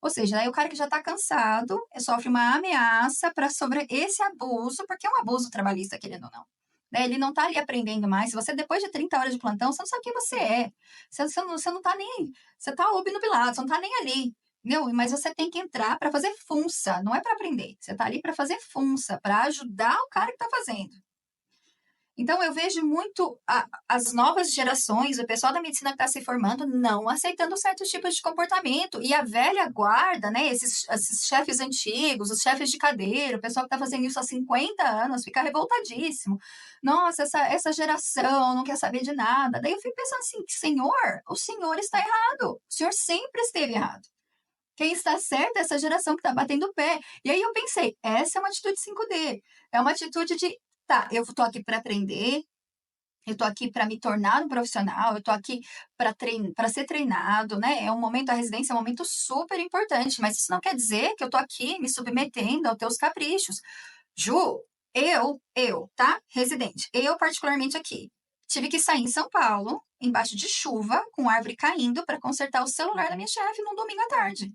Ou seja, aí o cara que já está cansado sofre uma ameaça para sobre esse abuso, porque é um abuso trabalhista, querendo ou não. Né? Ele não está ali aprendendo mais. Se você, depois de 30 horas de plantão, você não sabe quem você é. Você não está nem. Você está obnubilado, você não está nem ali. Entendeu? Mas você tem que entrar para fazer funça, não é para aprender. Você está ali para fazer funça, para ajudar o cara que está fazendo. Então, eu vejo muito as novas gerações, o pessoal da medicina que está se formando, não aceitando certos tipos de comportamento. E a velha guarda, né, esses chefes antigos, os chefes de cadeira, o pessoal que está fazendo isso há 50 anos, fica revoltadíssimo. Nossa, essa geração não quer saber de nada. Daí eu fico pensando assim, senhor, o senhor está errado. O senhor sempre esteve errado. Quem está certo é essa geração que está batendo o pé. E aí eu pensei, essa é uma atitude 5D. É uma atitude de, tá, eu estou aqui para aprender, eu estou aqui para me tornar um profissional, eu estou aqui para ser treinado, né? É um momento, a residência é um momento super importante, mas isso não quer dizer que eu estou aqui me submetendo aos teus caprichos. Ju, tá? Residente, eu particularmente aqui, tive que sair em São Paulo, embaixo de chuva, com árvore caindo, para consertar o celular da minha chefe num domingo à tarde.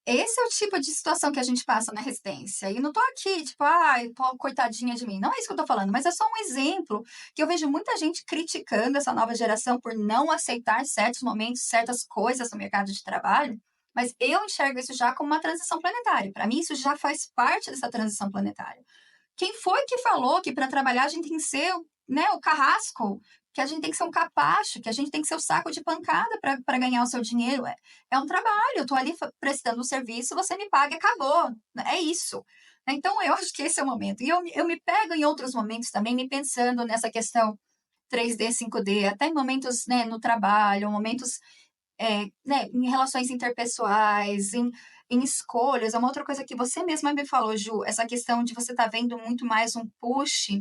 Esse é o tipo de situação que a gente passa na residência. E não tô aqui, tipo, ai, pô, coitadinha de mim. Não é isso que eu tô falando, mas é só um exemplo que eu vejo muita gente criticando essa nova geração por não aceitar certos momentos, certas coisas no mercado de trabalho. Mas eu enxergo isso já como uma transição planetária. Para mim, isso já faz parte dessa transição planetária. Quem foi que falou que para trabalhar a gente tem que ser, né, o carrasco, que a gente tem que ser um capacho, que a gente tem que ser o saco de pancada para ganhar o seu dinheiro? É um trabalho, eu estou ali prestando um serviço, você me paga e acabou. É isso. Então, eu acho que esse é o momento. E eu me pego em outros momentos também, me pensando nessa questão 3D, 5D, até em momentos, né, no trabalho, momentos né, em relações interpessoais, em escolhas. É uma outra coisa que você mesma me falou, Ju, essa questão de você estar vendo muito mais um push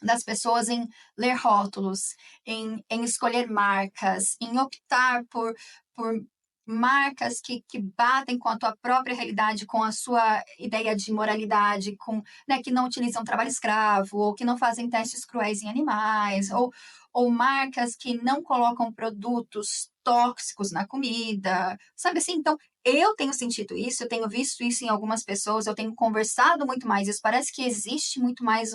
das pessoas em ler rótulos, em escolher marcas, em optar por marcas que batem com a tua própria realidade, com a sua ideia de moralidade, com, né, que não utilizam trabalho escravo, ou que não fazem testes cruéis em animais, ou marcas que não colocam produtos tóxicos na comida, sabe assim? Então, eu tenho sentido isso, eu tenho visto isso em algumas pessoas, eu tenho conversado muito mais isso. Parece que existe muito mais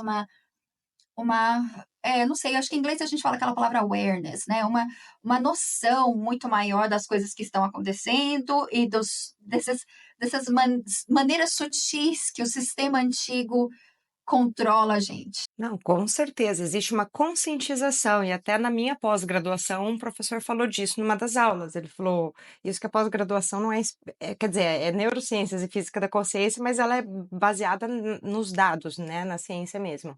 não sei, acho que em inglês a gente fala aquela palavra awareness, né? Uma noção muito maior das coisas que estão acontecendo e dessas maneiras sutis que o sistema antigo controla a gente. Não, com certeza, existe uma conscientização, e até na minha pós-graduação, um professor falou disso numa das aulas. Ele falou: isso que a pós-graduação não é, quer dizer, é neurociências e física da consciência, mas ela é baseada nos dados, né, na ciência mesmo.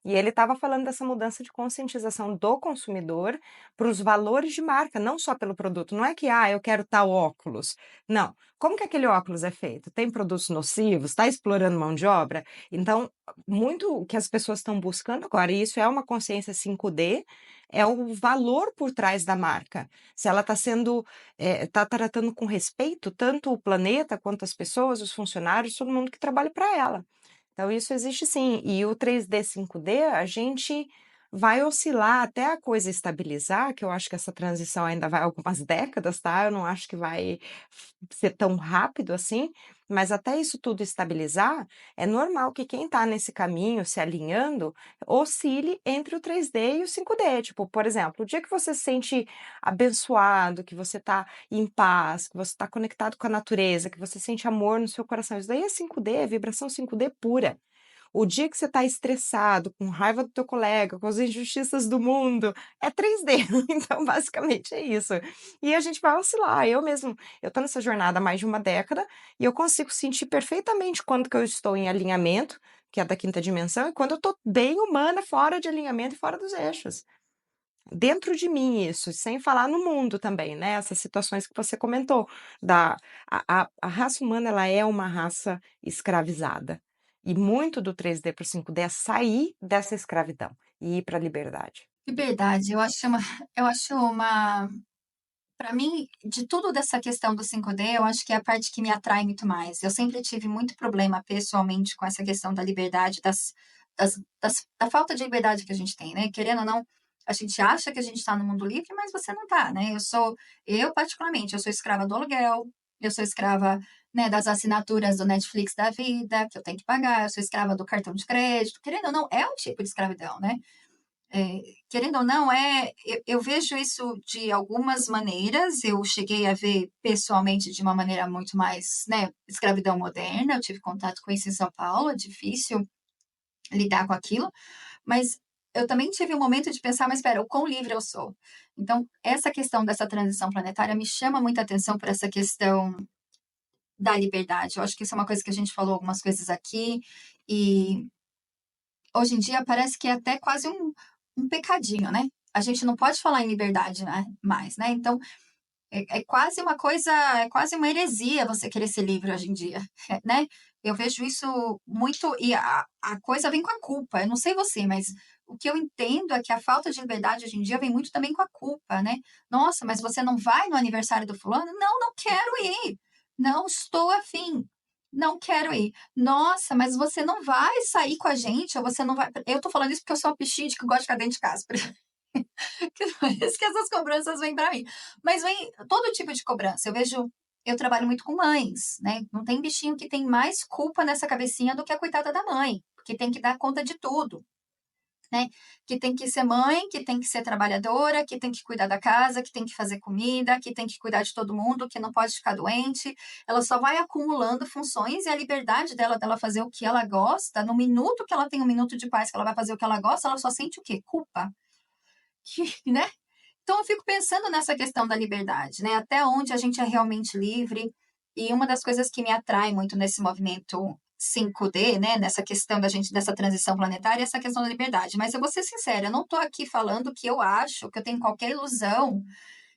E ele estava falando dessa mudança de conscientização do consumidor para os valores de marca, não só pelo produto. Não é que, eu quero tal óculos. Não. Como que aquele óculos é feito? Tem produtos nocivos? Está explorando mão de obra? Então, muito o que as pessoas estão buscando agora, e isso é uma consciência 5D, é o valor por trás da marca. Se ela está sendo, está tratando com respeito tanto o planeta quanto as pessoas, os funcionários, todo mundo que trabalha para ela. Então isso existe sim. E o 3D, 5D, a gente vai oscilar até a coisa estabilizar, que eu acho que essa transição ainda vai algumas décadas, tá? Eu não acho que vai ser tão rápido assim, mas até isso tudo estabilizar, é normal que quem está nesse caminho, se alinhando, oscile entre o 3D e o 5D. Tipo, por exemplo, o dia que você se sente abençoado, que você está em paz, que você está conectado com a natureza, que você sente amor no seu coração, isso daí é 5D, é vibração 5D pura. O dia que você está estressado, com raiva do teu colega, com as injustiças do mundo, é 3D. Então, basicamente é isso. E a gente vai oscilar. Eu estou nessa jornada há mais de uma década e eu consigo sentir perfeitamente quando que eu estou em alinhamento, que é da quinta dimensão, e quando eu estou bem humana, fora de alinhamento e fora dos eixos. Dentro de mim isso, sem falar no mundo também, né, essas situações que você comentou, da a raça humana ela é uma raça escravizada, e muito do 3D para o 5D é sair dessa escravidão e ir para a liberdade. Liberdade, eu acho uma para mim, de tudo dessa questão do 5D, eu acho que é a parte que me atrai muito mais. Eu sempre tive muito problema pessoalmente com essa questão da liberdade, da falta de liberdade que a gente tem, né? Querendo ou não, a gente acha que a gente está no mundo livre, mas você não está, né? Eu particularmente, eu sou escrava do aluguel, eu sou escrava, né, das assinaturas do Netflix da vida, que eu tenho que pagar, eu sou escrava do cartão de crédito. Querendo ou não, é um tipo de escravidão, né? Querendo ou não, eu vejo isso de algumas maneiras. Eu cheguei a ver pessoalmente de uma maneira muito mais, né, escravidão moderna. Eu tive contato com isso em São Paulo, é difícil lidar com aquilo, mas eu também tive um momento de pensar, mas espera, o quão livre eu sou? Então, essa questão dessa transição planetária me chama muita atenção por essa questão da liberdade. Eu acho que isso é uma coisa que a gente falou algumas coisas aqui, e hoje em dia parece que é até quase um pecadinho, né? A gente não pode falar em liberdade, né, mais, né? Então, é quase uma coisa, é quase uma heresia você querer ser livre hoje em dia, né? Eu vejo isso muito, e a coisa vem com a culpa. Eu não sei você, mas o que eu entendo é que a falta de liberdade hoje em dia vem muito também com a culpa, né? Nossa, mas você não vai no aniversário do fulano? Não, não quero ir. Não estou afim. Não quero ir. Nossa, mas você não vai sair com a gente, ou você não vai. Eu tô falando isso porque eu sou uma pixinha que gosta de ficar dentro de casa. Que por isso que essas cobranças vêm para mim. Mas vem todo tipo de cobrança. Eu trabalho muito com mães, né? Não tem bichinho que tem mais culpa nessa cabecinha do que a coitada da mãe, que tem que dar conta de tudo, né? Que tem que ser mãe, que tem que ser trabalhadora, que tem que cuidar da casa, que tem que fazer comida, que tem que cuidar de todo mundo, que não pode ficar doente. Ela só vai acumulando funções, e a liberdade dela fazer o que ela gosta, no minuto que ela tem um minuto de paz, que ela vai fazer o que ela gosta, ela só sente o quê? Culpa. Né? Então eu fico pensando nessa questão da liberdade, né? Até onde a gente é realmente livre. E uma das coisas que me atrai muito nesse movimento 5D, né? Nessa questão da gente, dessa transição planetária, é essa questão da liberdade. Mas eu vou ser sincera, eu não estou aqui falando que eu acho, que eu tenho qualquer ilusão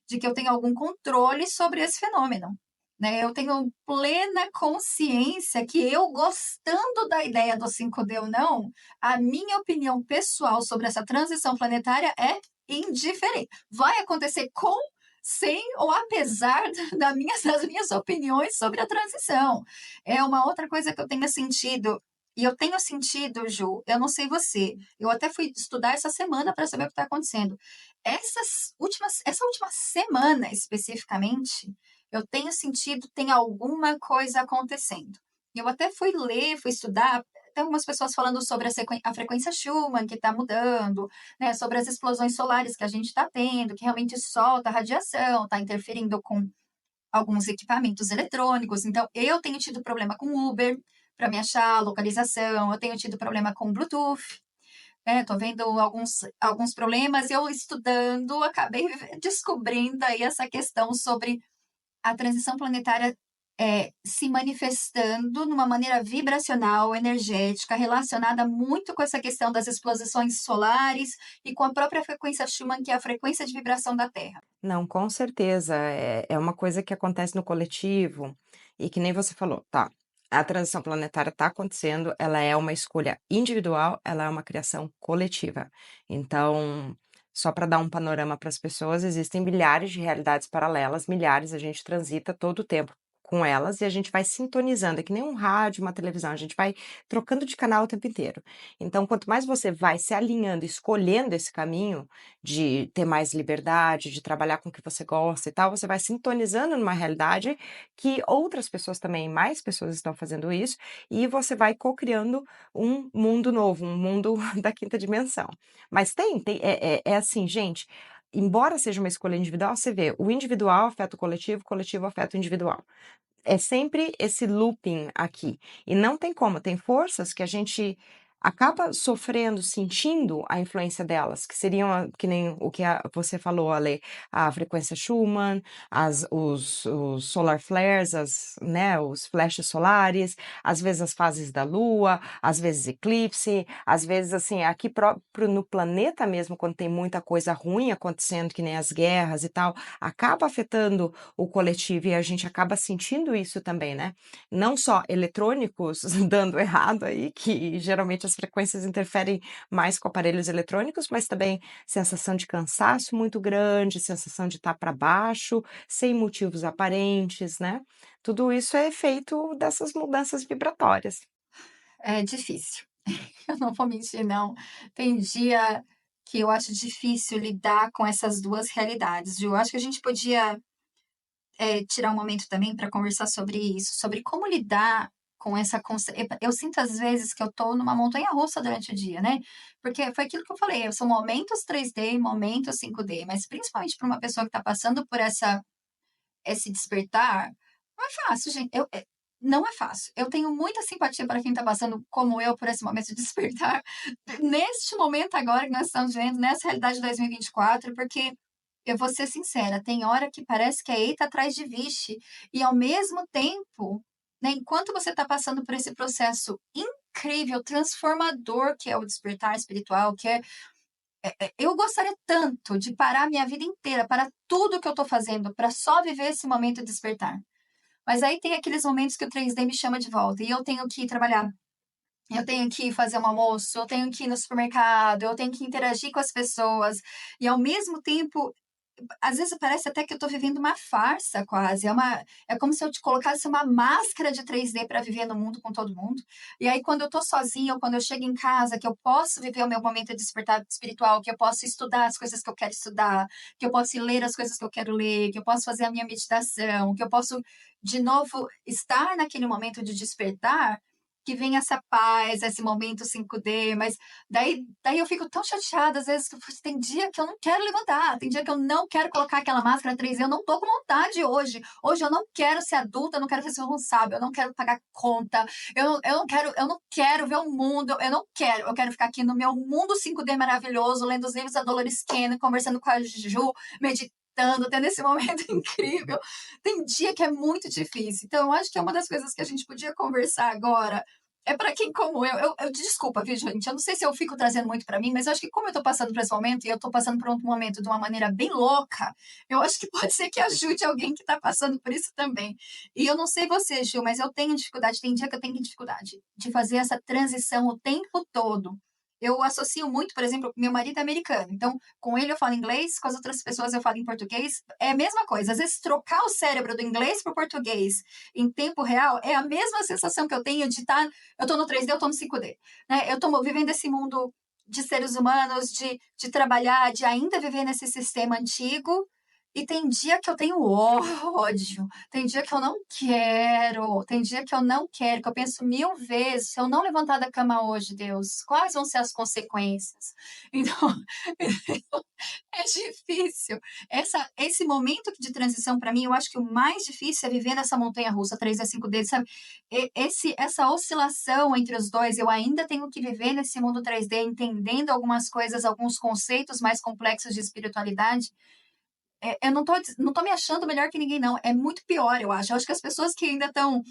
de que eu tenho algum controle sobre esse fenômeno. Né? Eu tenho plena consciência que eu, gostando da ideia do 5D ou não, a minha opinião pessoal sobre essa transição planetária é indiferente. Vai acontecer com, sem ou apesar das minhas opiniões sobre a transição. É uma outra coisa que eu tenho sentido. E eu tenho sentido, Ju, eu não sei você, eu até fui estudar essa semana para saber o que está acontecendo. Essa última semana especificamente, eu tenho sentido tem alguma coisa acontecendo. Eu até fui ler, fui estudar, tem algumas pessoas falando sobre a frequência Schumann que está mudando, né, sobre as explosões solares que a gente está tendo, que realmente solta radiação, está interferindo com alguns equipamentos eletrônicos. Então, eu tenho tido problema com Uber para me achar a localização, eu tenho tido problema com Bluetooth. Tô vendo alguns problemas, eu estudando, acabei descobrindo aí essa questão sobre a transição planetária se manifestando numa maneira vibracional, energética, relacionada muito com essa questão das exposições solares e com a própria frequência Schumann, que é a frequência de vibração da Terra. Não, com certeza, é uma coisa que acontece no coletivo, e que nem você falou, tá, a transição planetária está acontecendo, ela é uma escolha individual, ela é uma criação coletiva. Então, Só para dar um panorama para as pessoas, existem milhares de realidades paralelas, milhares, a gente transita todo o tempo com elas e a gente vai sintonizando, é que nem um rádio, uma televisão, a gente vai trocando de canal o tempo inteiro. Então, quanto mais você vai se alinhando, escolhendo esse caminho de ter mais liberdade, de trabalhar com o que você gosta e tal, você vai sintonizando numa realidade que outras pessoas também, mais pessoas estão fazendo isso, e você vai co-criando um mundo novo, um mundo da quinta dimensão. Mas é assim, gente, embora seja uma escolha individual, você vê, o individual afeta o coletivo afeta o individual. É sempre esse looping aqui. E não tem como, tem forças que a gente acaba sofrendo, sentindo a influência delas, que seriam que nem o que você falou, Ale, a frequência Schumann, os solar flares, né, os flashes solares, às vezes as fases da Lua, às vezes eclipse, às vezes assim, aqui próprio no planeta mesmo, quando tem muita coisa ruim acontecendo, que nem as guerras e tal, acaba afetando o coletivo e a gente acaba sentindo isso também, né? Não só eletrônicos dando errado aí, que geralmente as frequências interferem mais com aparelhos eletrônicos, mas também sensação de cansaço muito grande, sensação de estar para baixo, sem motivos aparentes, né? Tudo isso é efeito dessas mudanças vibratórias. É difícil. Eu não vou mentir não. Tem dia que eu acho difícil lidar com essas 2 realidades, viu. Eu acho que a gente podia, tirar um momento também para conversar sobre isso, sobre como lidar com essa eu sinto às vezes que eu tô numa montanha-russa durante o dia, né, porque foi aquilo que eu falei, são momentos 3D, momentos 5D, mas principalmente para uma pessoa que está passando por esse despertar, não é fácil, gente. Não é fácil. Eu tenho muita simpatia para quem está passando, como eu, por esse momento de despertar, neste momento agora que nós estamos vivendo, nessa realidade de 2024, porque eu vou ser sincera, tem hora que parece que é eita atrás de vixe, e ao mesmo tempo, né, enquanto você está passando por esse processo incrível, transformador que é o despertar espiritual, que eu gostaria tanto de parar minha vida inteira, para tudo que eu estou fazendo, para só viver esse momento de despertar. Mas aí tem aqueles momentos que o 3D me chama de volta e eu tenho que ir trabalhar, eu tenho que fazer um almoço, eu tenho que ir no supermercado, eu tenho que interagir com as pessoas, e ao mesmo tempo às vezes parece até que eu estou vivendo uma farsa quase, é como se eu te colocasse uma máscara de 3D para viver no mundo com todo mundo. E aí quando eu estou sozinha ou quando eu chego em casa, que eu posso viver o meu momento de despertar espiritual, que eu posso estudar as coisas que eu quero estudar, que eu posso ler as coisas que eu quero ler, que eu posso fazer a minha meditação, que eu posso de novo estar naquele momento de despertar, que vem essa paz, esse momento 5D, mas daí eu fico tão chateada, às vezes, que tem dia que eu não quero levantar, tem dia que eu não quero colocar aquela máscara 3D, eu não tô com vontade hoje. Hoje eu não quero ser adulta, eu não quero ser responsável, eu não quero pagar conta, eu não quero ver o mundo, eu quero ficar aqui no meu mundo 5D maravilhoso, lendo os livros da Dolores Cannon, conversando com a Ju, meditando, tendo esse momento incrível. Tem dia que é muito difícil. Então, eu acho que é uma das coisas que a gente podia conversar agora é para quem como desculpa, viu, gente? Eu não sei se eu fico trazendo muito para mim, mas eu acho que como eu tô passando por esse momento e eu tô passando por um momento de uma maneira bem louca, eu acho que pode ser que ajude alguém que tá passando por isso também. E eu não sei você, Gil, mas eu tenho dificuldade, tem dia que eu tenho dificuldade de fazer essa transição o tempo todo. Eu associo muito, por exemplo, meu marido é americano, então com ele eu falo inglês, com as outras pessoas eu falo em português, é a mesma coisa. Às vezes trocar o cérebro do inglês para o português em tempo real é a mesma sensação que eu tenho de estar eu tô no 3D, eu tô no 5D, né? Eu tô vivendo esse mundo de seres humanos, de trabalhar, de ainda viver nesse sistema antigo. E tem dia que eu tenho ódio, tem dia que eu não quero, tem dia que eu não quero, que eu penso 1000 vezes, se eu não levantar da cama hoje, Deus, quais vão ser as consequências? Então, é difícil. Esse momento de transição, para mim, eu acho que o mais difícil é viver nessa montanha-russa 3D, 5D, sabe? Essa oscilação entre os dois, eu ainda tenho que viver nesse mundo 3D, entendendo algumas coisas, alguns conceitos mais complexos de espiritualidade. Eu não tô me achando melhor que ninguém, não. É muito pior, eu acho. Eu acho que as pessoas que ainda estão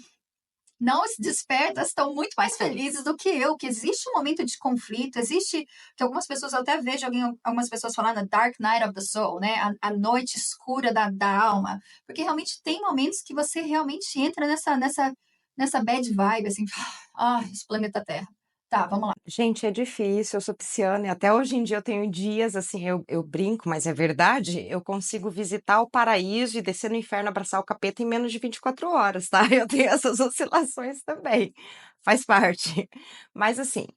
não se despertas estão muito mais felizes do que eu, que existe um momento de conflito, existe que algumas pessoas, eu até vejo algumas pessoas falando a dark night of the soul, né? A noite escura da alma, porque realmente tem momentos que você realmente entra nessa bad vibe, assim, esse planeta Terra. Tá, vamos lá. Gente, é difícil, eu sou pisciana e até hoje em dia eu tenho dias, assim, eu brinco, mas é verdade, eu consigo visitar o paraíso e descer no inferno, abraçar o capeta em menos de 24 horas, tá? Eu tenho essas oscilações também, faz parte. Mas assim,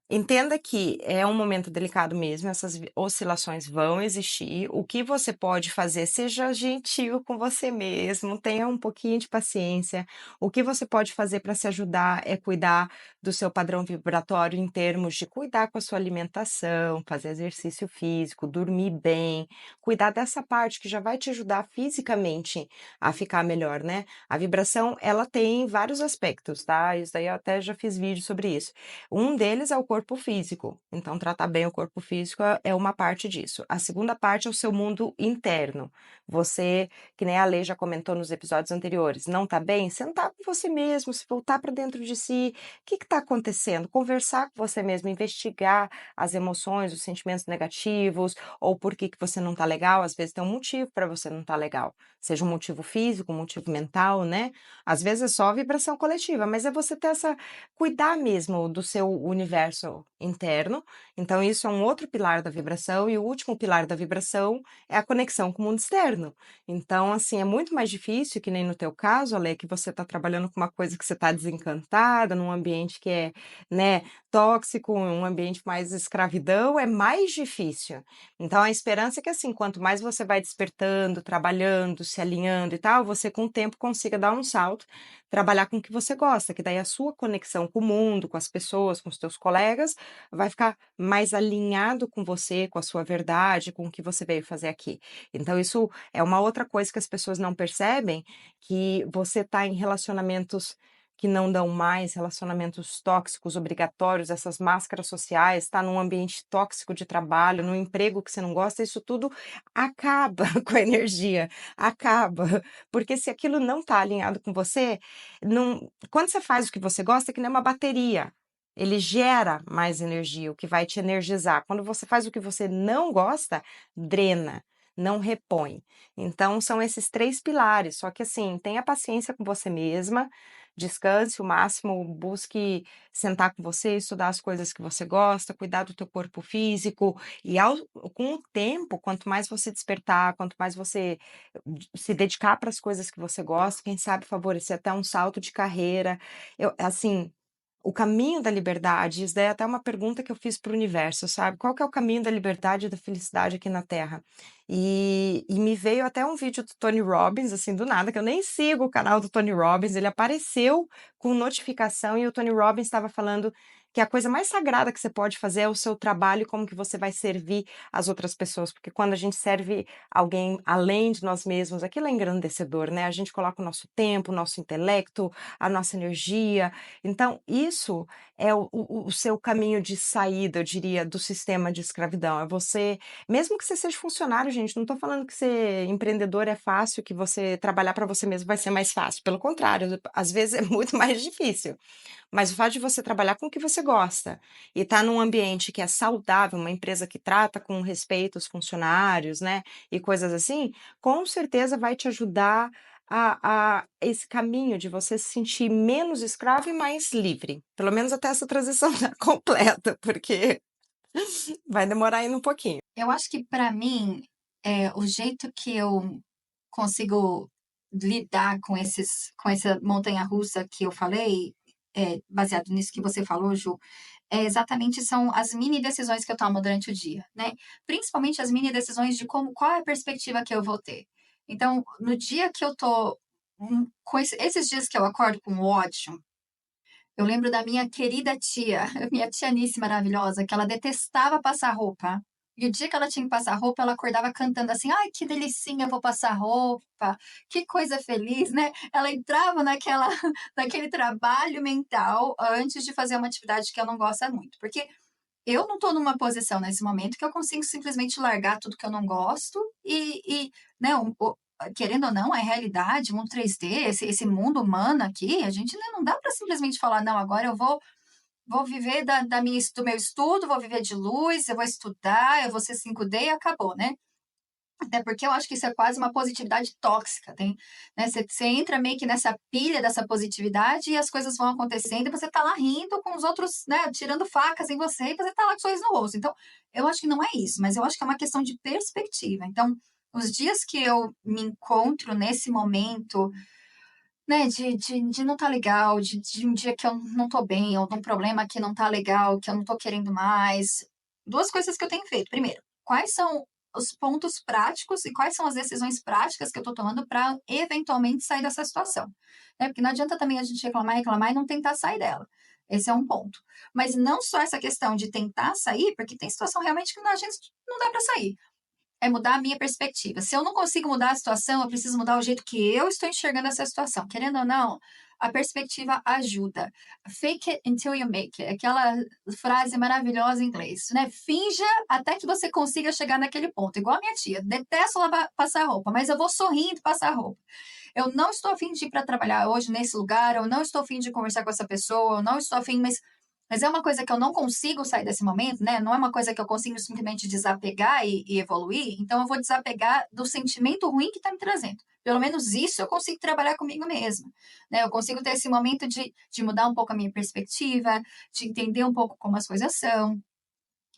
entenda que é um momento delicado mesmo, essas oscilações vão existir. O que você pode fazer, seja gentil com você mesmo, tenha um pouquinho de paciência. O que você pode fazer para se ajudar é cuidar do seu padrão vibratório em termos de cuidar com a sua alimentação, fazer exercício físico, dormir bem, cuidar dessa parte que já vai te ajudar fisicamente a ficar melhor, né? A vibração, ela tem vários aspectos, tá? Isso daí eu até já fiz vídeo sobre isso. Um deles é o corpo físico, então tratar bem o corpo físico é uma parte disso. A segunda parte é o seu mundo interno. Você, que nem a Lê já comentou nos episódios anteriores, não tá bem? Sentar com você mesmo, se voltar para dentro de si, o que está acontecendo? Conversar com você mesmo, investigar as emoções, os sentimentos negativos, ou por que que você não tá legal. Às vezes tem um motivo para você não estar legal, seja um motivo físico, um motivo mental, né? Às vezes é só vibração coletiva, mas é você ter essa cuidar mesmo do seu universo interno. Então, isso é um outro pilar da vibração, e o último pilar da vibração é a conexão com o mundo externo. Então, assim, é muito mais difícil, que nem no teu caso, Ale, que você está trabalhando com uma coisa que você está desencantada, num ambiente que é, né, tóxico, um ambiente mais escravidão, é mais difícil. Então, a esperança é que, assim, quanto mais você vai despertando, trabalhando, se alinhando e tal, você com o tempo consiga dar um salto, trabalhar com o que você gosta, que daí a sua conexão com o mundo, com as pessoas, com os teus colegas, vai ficar mais alinhado com você, com a sua verdade, com o que você veio fazer aqui. Então, isso é uma outra coisa que as pessoas não percebem, que você está em relacionamentos que não dão mais, relacionamentos tóxicos, obrigatórios, essas máscaras sociais, está num ambiente tóxico de trabalho, num emprego que você não gosta, isso tudo acaba com a energia, acaba. Porque se aquilo não está alinhado com você, não, quando você faz o que você gosta, é que nem uma bateria. Ele gera mais energia, o que vai te energizar. Quando você faz o que você não gosta, drena, não repõe. Então, são esses três pilares. Só que, assim, tenha paciência com você mesma, descanse o máximo, busque sentar com você, estudar as coisas que você gosta, cuidar do teu corpo físico. E com o tempo, quanto mais você despertar, quanto mais você se dedicar para as coisas que você gosta, quem sabe favorecer até um salto de carreira. Eu, assim, o caminho da liberdade, isso daí é até uma pergunta que eu fiz para o universo, sabe? Qual que é o caminho da liberdade e da felicidade aqui na Terra? E me veio até um vídeo do Tony Robbins, assim, do nada, que eu nem sigo o canal do Tony Robbins, ele apareceu com notificação e o Tony Robbins estava falando que a coisa mais sagrada que você pode fazer é o seu trabalho e como que você vai servir as outras pessoas, porque quando a gente serve alguém além de nós mesmos, aquilo é engrandecedor, né? A gente coloca o nosso tempo, o nosso intelecto, a nossa energia. Então, isso é o seu caminho de saída, eu diria, do sistema de escravidão. É você, mesmo que você seja funcionário, gente, não estou falando que ser empreendedor é fácil, que você trabalhar para você mesmo vai ser mais fácil. Pelo contrário, às vezes é muito mais difícil. Mas o fato de você trabalhar com o que você gosta e estar num ambiente que é saudável, uma empresa que trata com respeito os funcionários, né, e coisas assim, com certeza vai te ajudar a esse caminho de você se sentir menos escravo e mais livre. Pelo menos até essa transição estar completa, porque vai demorar ainda um pouquinho. Eu acho que para mim, o jeito que eu consigo lidar com essa montanha-russa que eu falei, baseado nisso que você falou, Ju, exatamente são as mini decisões que eu tomo durante o dia, né? Principalmente as mini decisões de qual é a perspectiva que eu vou ter. Então, no dia que eu tô com esses dias que eu acordo com ódio, eu lembro da minha querida tia, minha tia Nice maravilhosa, que ela detestava passar roupa. E o dia que ela tinha que passar roupa, ela acordava cantando assim: ai, que delicinha, vou passar roupa, que coisa feliz, né? Ela entrava naquele trabalho mental antes de fazer uma atividade que ela não gosta muito. Porque eu não estou numa posição nesse momento que eu consigo simplesmente largar tudo que eu não gosto né, querendo ou não, é realidade, mundo 3D, esse mundo humano aqui, a gente, né, não dá para simplesmente falar, não, agora vou viver do meu estudo, vou viver de luz, eu vou estudar, eu vou ser 5D e acabou, né? Até porque eu acho que isso é quase uma positividade tóxica, tem, né, você entra meio que nessa pilha dessa positividade e as coisas vão acontecendo e você tá lá rindo com os outros, né, tirando facas em você e você tá lá com sorriso no rosto. Então, eu acho que não é isso, mas eu acho que é uma questão de perspectiva. Então, os dias que eu me encontro nesse momento, né, de não tá legal, de um dia que eu não tô bem, ou de um problema que não tá legal, que eu não tô querendo mais. 2 coisas que eu tenho feito. Primeiro, quais são os pontos práticos e quais são as decisões práticas que eu tô tomando para eventualmente sair dessa situação, né, porque não adianta também a gente reclamar, reclamar e não tentar sair dela. Esse é um ponto. Mas não só essa questão de tentar sair, porque tem situação realmente que a gente não dá para sair. É mudar a minha perspectiva. Se eu não consigo mudar a situação, eu preciso mudar o jeito que eu estou enxergando essa situação. Querendo ou não, a perspectiva ajuda. Fake it until you make it. Aquela frase maravilhosa em inglês, né? Finja até que você consiga chegar naquele ponto. Igual a minha tia. Detesto lavar, passar roupa, mas eu vou sorrindo passar roupa. Eu não estou afim de ir para trabalhar hoje nesse lugar, eu não estou afim de conversar com essa pessoa, eu não estou afim, mas é uma coisa que eu não consigo sair desse momento, né? Não é uma coisa que eu consigo simplesmente desapegar e evoluir. Então, eu vou desapegar do sentimento ruim que está me trazendo. Pelo menos isso eu consigo trabalhar comigo mesma, né? Eu consigo ter esse momento de mudar um pouco a minha perspectiva, de entender um pouco como as coisas são.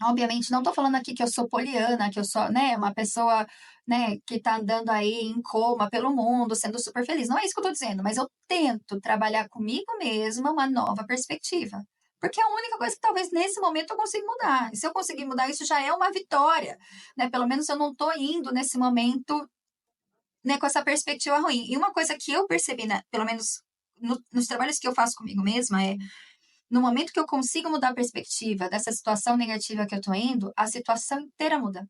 Obviamente, não estou falando aqui que eu sou poliana, que eu sou, né, uma pessoa, né, que está andando aí em coma pelo mundo, sendo super feliz. Não é isso que eu estou dizendo, mas eu tento trabalhar comigo mesma uma nova perspectiva. Porque é a única coisa que talvez nesse momento eu consiga mudar. E se eu conseguir mudar isso, já é uma vitória, né? Pelo menos eu não estou indo nesse momento, né, com essa perspectiva ruim. E uma coisa que eu percebi, né, pelo menos nos trabalhos que eu faço comigo mesma, é no momento que eu consigo mudar a perspectiva dessa situação negativa que eu tô indo, a situação inteira muda.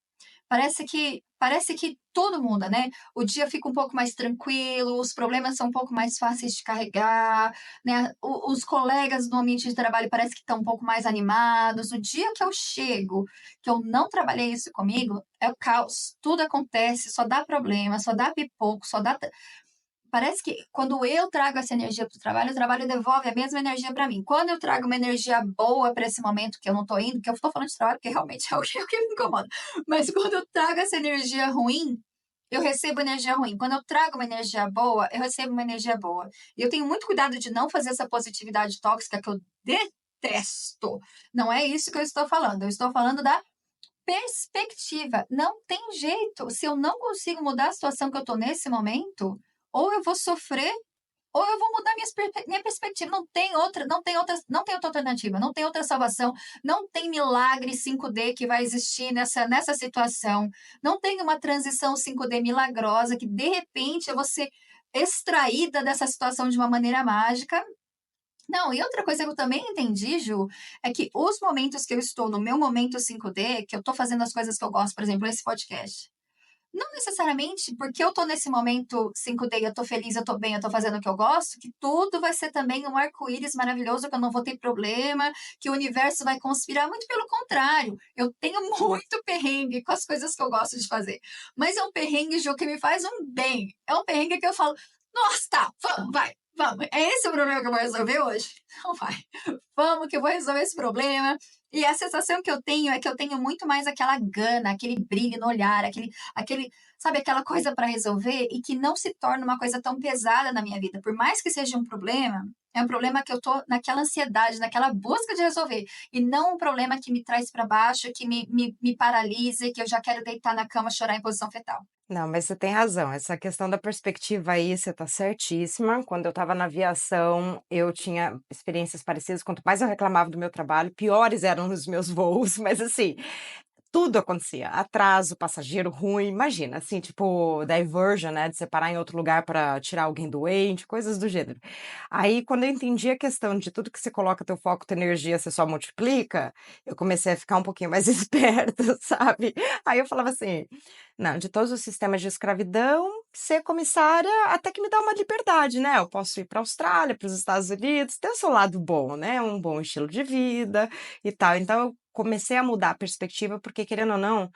Parece que tudo muda, né? O dia fica um pouco mais tranquilo, os problemas são um pouco mais fáceis de carregar, né? Os colegas no ambiente de trabalho parece que estão um pouco mais animados. O dia que eu chego, que eu não trabalhei isso comigo, é o caos. Tudo acontece, só dá problema, só dá pipoco, só dá. Parece que quando eu trago essa energia para o trabalho devolve a mesma energia para mim. Quando eu trago uma energia boa para esse momento que eu não estou indo, que eu estou falando de trabalho, porque realmente é o que me incomoda. Mas quando eu trago essa energia ruim, eu recebo energia ruim. Quando eu trago uma energia boa, eu recebo uma energia boa. E eu tenho muito cuidado de não fazer essa positividade tóxica que eu detesto. Não é isso que eu estou falando. Eu estou falando da perspectiva. Não tem jeito. Se eu não consigo mudar a situação que eu estou nesse momento, ou eu vou sofrer, ou eu vou mudar minha perspectiva. Não tem outra alternativa, não tem outra salvação, não tem milagre 5D que vai existir nessa situação. Não tem uma transição 5D milagrosa que de repente eu vou ser extraída dessa situação de uma maneira mágica. Não, e outra coisa que eu também entendi, Ju, é que os momentos que eu estou no meu momento 5D, que eu estou fazendo as coisas que eu gosto, por exemplo, esse podcast. Não necessariamente porque eu estou nesse momento 5D, eu estou feliz, eu estou bem, eu estou fazendo o que eu gosto, que tudo vai ser também um arco-íris maravilhoso, que eu não vou ter problema, que o universo vai conspirar. Muito pelo contrário, eu tenho muito perrengue com as coisas que eu gosto de fazer. Mas é um perrengue, Ju, que me faz um bem. É um perrengue que eu falo, nossa, tá, vamos, vai, vamos. É esse o problema que eu vou resolver hoje? Não vai. Vamos que eu vou resolver esse problema. E a sensação que eu tenho é que eu tenho muito mais aquela gana, aquele brilho no olhar, sabe, aquela coisa para resolver e que não se torna uma coisa tão pesada na minha vida. Por mais que seja um problema, é um problema que eu tô naquela ansiedade, naquela busca de resolver. E não um problema que me traz para baixo, que me paralisa, que eu já quero deitar na cama, chorar em posição fetal. Não, mas você tem razão, essa questão da perspectiva aí, você está certíssima. Quando eu estava na aviação, eu tinha experiências parecidas, quanto mais eu reclamava do meu trabalho, piores eram os meus voos, mas assim, tudo acontecia, atraso, passageiro ruim, imagina, assim, tipo, diversion, né, de separar em outro lugar para tirar alguém doente, coisas do gênero. Aí, quando eu entendi a questão de tudo que você coloca teu foco, tua energia, você só multiplica, eu comecei a ficar um pouquinho mais esperta, sabe. Aí eu falava assim: "Não, de todos os sistemas de escravidão, ser comissária até que me dá uma liberdade, né, eu posso ir pra Austrália, para os Estados Unidos, tem o seu lado bom, né, um bom estilo de vida e tal". Então eu comecei a mudar a perspectiva, porque querendo ou não,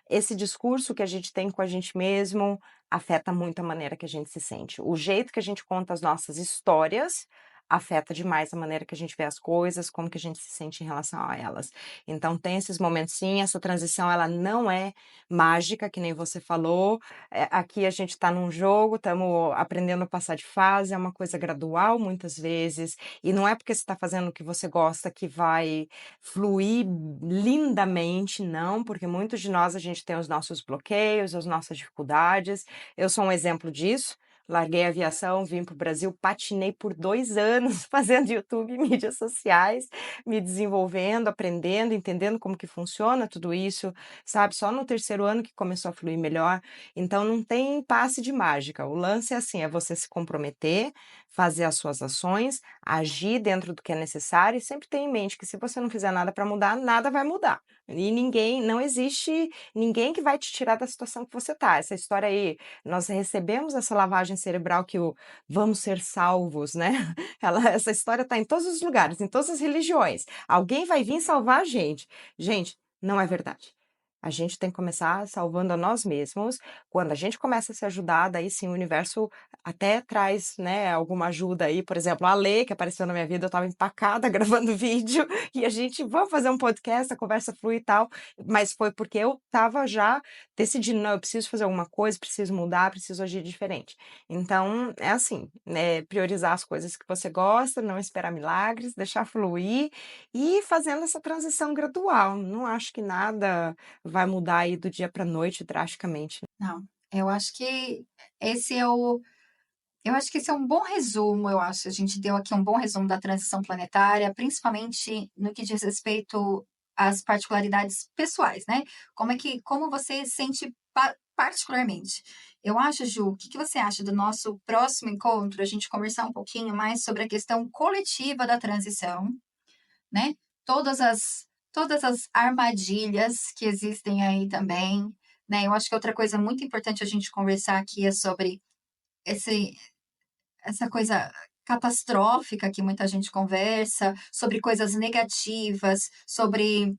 esse discurso que a gente tem com a gente mesmo afeta muito a maneira que a gente se sente. O jeito que a gente conta as nossas histórias afeta demais a maneira que a gente vê as coisas, como que a gente se sente em relação a elas. Então tem esses momentos sim, essa transição ela não é mágica, que nem você falou, aqui a gente está num jogo, estamos aprendendo a passar de fase, é uma coisa gradual muitas vezes, e não é porque você está fazendo o que você gosta que vai fluir lindamente, não, porque muitos de nós a gente tem os nossos bloqueios, as nossas dificuldades. Eu sou um exemplo disso. Larguei a aviação, vim para o Brasil, patinei por 2 anos fazendo YouTube e mídias sociais, me desenvolvendo, aprendendo, entendendo como que funciona tudo isso, sabe, só no terceiro ano que começou a fluir melhor, então não tem passe de mágica, o lance é assim, é você se comprometer, fazer as suas ações, agir dentro do que é necessário e sempre ter em mente que se você não fizer nada para mudar, nada vai mudar. E não existe ninguém que vai te tirar da situação que você tá. Essa história aí, nós recebemos essa lavagem cerebral que o "vamos ser salvos", né, essa história está em todos os lugares, em todas as religiões. Alguém vai vir salvar a gente. Gente, não é verdade. A gente tem que começar salvando a nós mesmos. Quando a gente começa a se ajudar, daí sim o universo até traz, né, alguma ajuda aí. Por exemplo, a Lê, que apareceu na minha vida, eu estava empacada gravando vídeo e a gente: "Vamos fazer um podcast", a conversa flui e tal, mas foi porque eu estava já decidindo: "Não, eu preciso fazer alguma coisa, preciso mudar, preciso agir diferente". Então, é assim, né, priorizar as coisas que você gosta, não esperar milagres, deixar fluir e ir fazendo essa transição gradual. Não acho que nada vai mudar aí do dia para noite drasticamente. Não, eu acho que esse é o eu acho que esse é um bom resumo, eu acho. A gente deu aqui um bom resumo da transição planetária, principalmente no que diz respeito às particularidades pessoais, né? Como você sente particularmente. Eu acho, Ju, o que que você acha do nosso próximo encontro? A gente conversar um pouquinho mais sobre a questão coletiva da transição, né? Todas as armadilhas que existem aí também, né? Eu acho que outra coisa muito importante a gente conversar aqui é sobre esse essa coisa catastrófica que muita gente conversa, sobre coisas negativas, sobre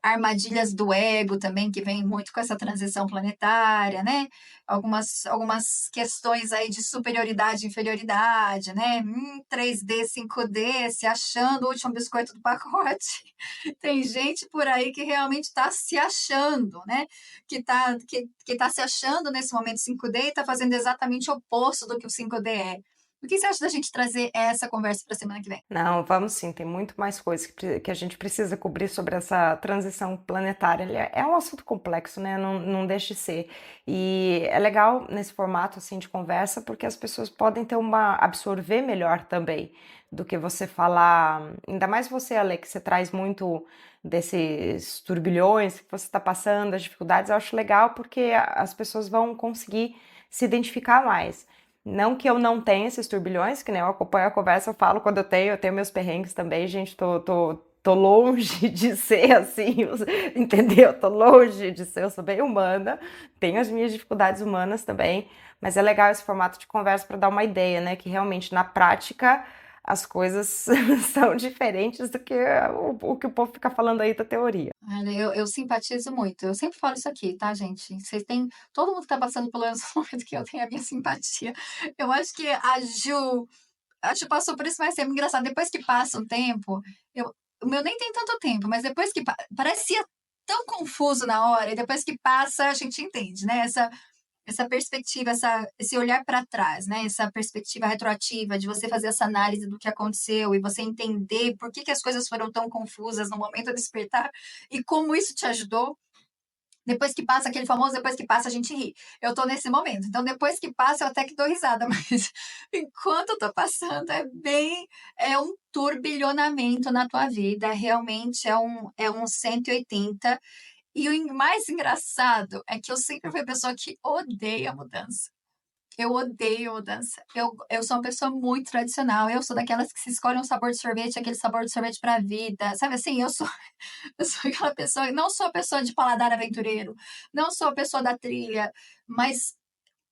armadilhas do ego também, que vem muito com essa transição planetária, né? Algumas questões aí de superioridade e inferioridade, né? 3D, 5D, se achando o último biscoito do pacote. Tem gente por aí que realmente está se achando, né? Que tá se achando nesse momento 5D e está fazendo exatamente o oposto do que o 5D é. O que você acha da gente trazer essa conversa para a semana que vem? Não, vamos sim, tem muito mais coisas que a gente precisa cobrir sobre essa transição planetária. Ele é um assunto complexo, né? Não deixa de ser. E é legal nesse formato assim de conversa, porque as pessoas podem ter absorver melhor também do que você falar. Ainda mais você, Ale, que você traz muito desses turbilhões que você está passando, as dificuldades, eu acho legal porque as pessoas vão conseguir se identificar mais. Não que eu não tenha esses turbilhões, que nem eu acompanho a conversa, eu falo quando eu tenho meus perrengues também, gente, tô longe de ser assim, entendeu? Tô longe de ser, eu sou bem humana, tenho as minhas dificuldades humanas também, mas é legal esse formato de conversa para dar uma ideia, né? Que realmente na prática as coisas são diferentes do que o que o povo fica falando aí da teoria. Olha, eu simpatizo muito. Eu sempre falo isso aqui, tá, gente? Vocês têm todo mundo que tá passando pelo mesmo momento que eu tenho a minha simpatia. Eu acho que a Ju passou por isso mais tempo. Engraçado, depois que passa um tempo, o meu nem tem tanto tempo, mas depois que parecia tão confuso na hora, e depois que passa, a gente entende, né? Essa perspectiva, esse olhar para trás, né? Essa perspectiva retroativa de você fazer essa análise do que aconteceu e você entender por que as coisas foram tão confusas no momento do despertar e como isso te ajudou. Depois que passa, aquele famoso depois que passa a gente ri. Eu tô nesse momento. Então, depois que passa, eu até que dou risada, mas enquanto eu tô passando, é um turbilhonamento na tua vida, realmente é um 180. E o mais engraçado é que eu sempre fui a pessoa que odeia mudança. Eu odeio mudança. Eu sou uma pessoa muito tradicional. Eu sou daquelas que se escolhe um sabor de sorvete, aquele sabor de sorvete pra vida. Sabe assim? Eu sou aquela pessoa, não sou a pessoa de paladar aventureiro, não sou a pessoa da trilha, mas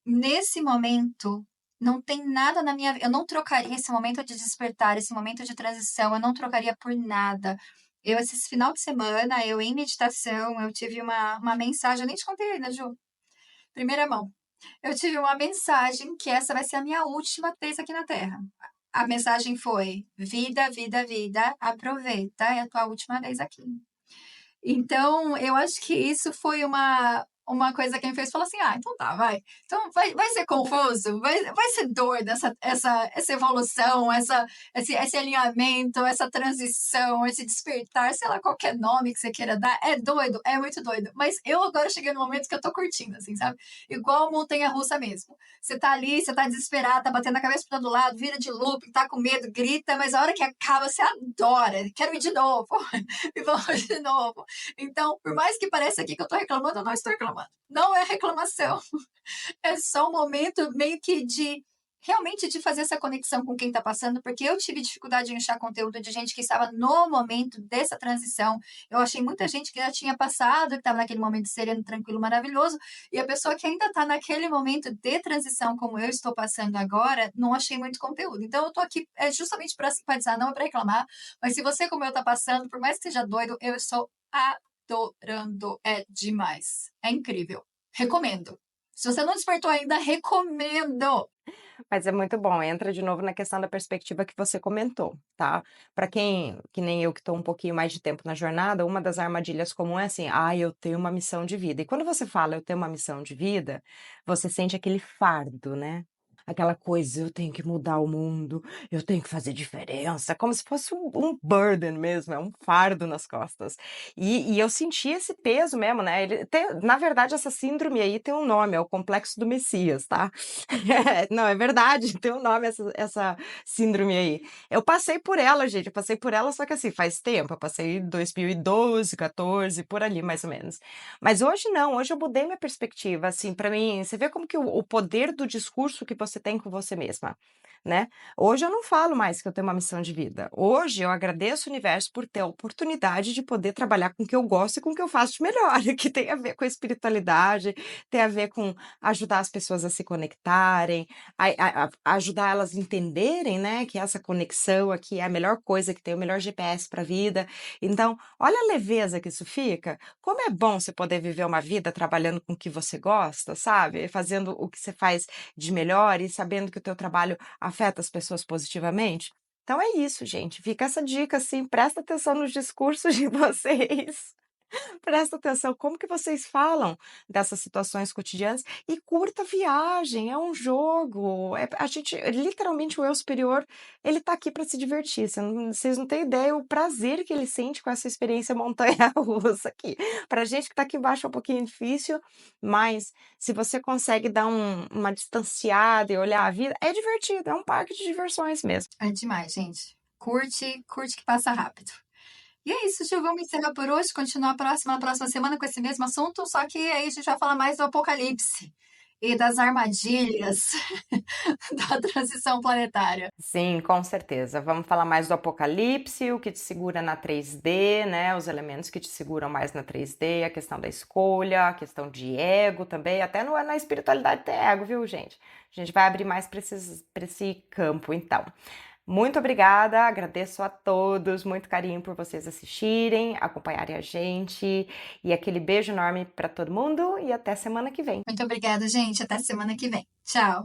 nesse momento não tem nada na minha vida. Eu não trocaria esse momento de despertar, esse momento de transição, eu não trocaria por nada. Esse final de semana, eu em meditação, eu tive uma mensagem, eu nem te contei ainda, Ju, primeira mão. Eu tive uma mensagem que essa vai ser a minha última vez aqui na Terra. a mensagem foi: vida, vida, vida, aproveita, é a tua última vez aqui. Então, eu acho que isso foi uma coisa que me fez falar assim: "Ah, então tá, vai. Então vai ser confuso, vai ser doido essa evolução, esse alinhamento, essa transição, esse despertar", sei lá, qualquer nome que você queira dar, é doido, é muito doido. Mas eu agora cheguei no momento que eu tô curtindo, assim, sabe, igual montanha-russa mesmo. Você tá ali, você tá desesperado, tá batendo a cabeça pra todo lado, vira de loop, tá com medo, grita, mas a hora que acaba, você adora, quero ir de novo, e vamos de novo. Então, por mais que pareça aqui que eu estou reclamando, eu não estou reclamando. Não é reclamação, é só um momento meio que de realmente de fazer essa conexão com quem está passando, porque eu tive dificuldade em achar conteúdo de gente que estava no momento dessa transição. Eu achei muita gente que já tinha passado, que estava naquele momento sereno, tranquilo, maravilhoso, e a pessoa que ainda está naquele momento de transição, como eu estou passando agora, não achei muito conteúdo. Então, eu estou aqui justamente para simpatizar, não é para reclamar, mas se você, como eu, está passando, por mais que seja doido, eu estou adorando. É demais. É incrível. Recomendo. Se você não despertou ainda, recomendo. Mas é muito bom, entra de novo na questão da perspectiva que você comentou, tá. Para quem que nem eu que estou um pouquinho mais de tempo na jornada, uma das armadilhas comum é assim: "Ah, eu tenho uma missão de vida", e quando você fala: "Eu tenho uma missão de vida", você sente aquele fardo, né, aquela coisa: "Eu tenho que mudar o mundo, eu tenho que fazer diferença", como se fosse um burden mesmo, é um fardo nas costas. E eu senti esse peso mesmo, né, ele tem na verdade essa síndrome aí tem um nome, é o complexo do Messias, tá. Não, é verdade, tem um nome essa síndrome aí. Eu passei por ela, gente, eu passei por ela, só que assim, faz tempo, eu passei em 2012, 14, por ali mais ou menos. Mas hoje não, hoje eu mudei minha perspectiva, assim, pra mim você vê como que o poder do discurso que você tem com você mesma, né. Hoje eu não falo mais que eu tenho uma missão de vida, hoje eu agradeço o universo por ter a oportunidade de poder trabalhar com o que eu gosto e com o que eu faço de melhor, que tem a ver com a espiritualidade, tem a ver com ajudar as pessoas a se conectarem, a ajudar elas a entenderem, né, que essa conexão aqui é a melhor coisa que tem, o melhor GPS para a vida. Então, olha a leveza que isso fica. Como é bom você poder viver uma vida trabalhando com o que você gosta, sabe, fazendo o que você faz de melhor e sabendo que o teu trabalho afeta as pessoas positivamente. Então é isso, gente, fica essa dica, assim, presta atenção nos discursos de vocês. Presta atenção como que vocês falam dessas situações cotidianas e curta a viagem, é um jogo, a gente literalmente o eu superior, ele tá aqui para se divertir, vocês não têm ideia o prazer que ele sente com essa experiência montanha-russa aqui. Pra gente que tá aqui embaixo é um pouquinho difícil, mas se você consegue dar uma distanciada e olhar a vida, é divertido, é um parque de diversões mesmo. É demais, gente. Curte, curte que passa rápido. E é isso, Gil. Vamos encerrar por hoje. Continuar na próxima semana com esse mesmo assunto. Só que aí a gente vai falar mais do apocalipse e das armadilhas da transição planetária. Sim, com certeza. Vamos falar mais do apocalipse, o que te segura na 3D, né? Os elementos que te seguram mais na 3D, a questão da escolha, a questão de ego também, até na espiritualidade tem ego, viu, gente? A gente vai abrir mais para esse campo, então. Muito obrigada, agradeço a todos, muito carinho por vocês assistirem, acompanharem a gente, e aquele beijo enorme para todo mundo e até semana que vem. Muito obrigada, gente. Até semana que vem. Tchau.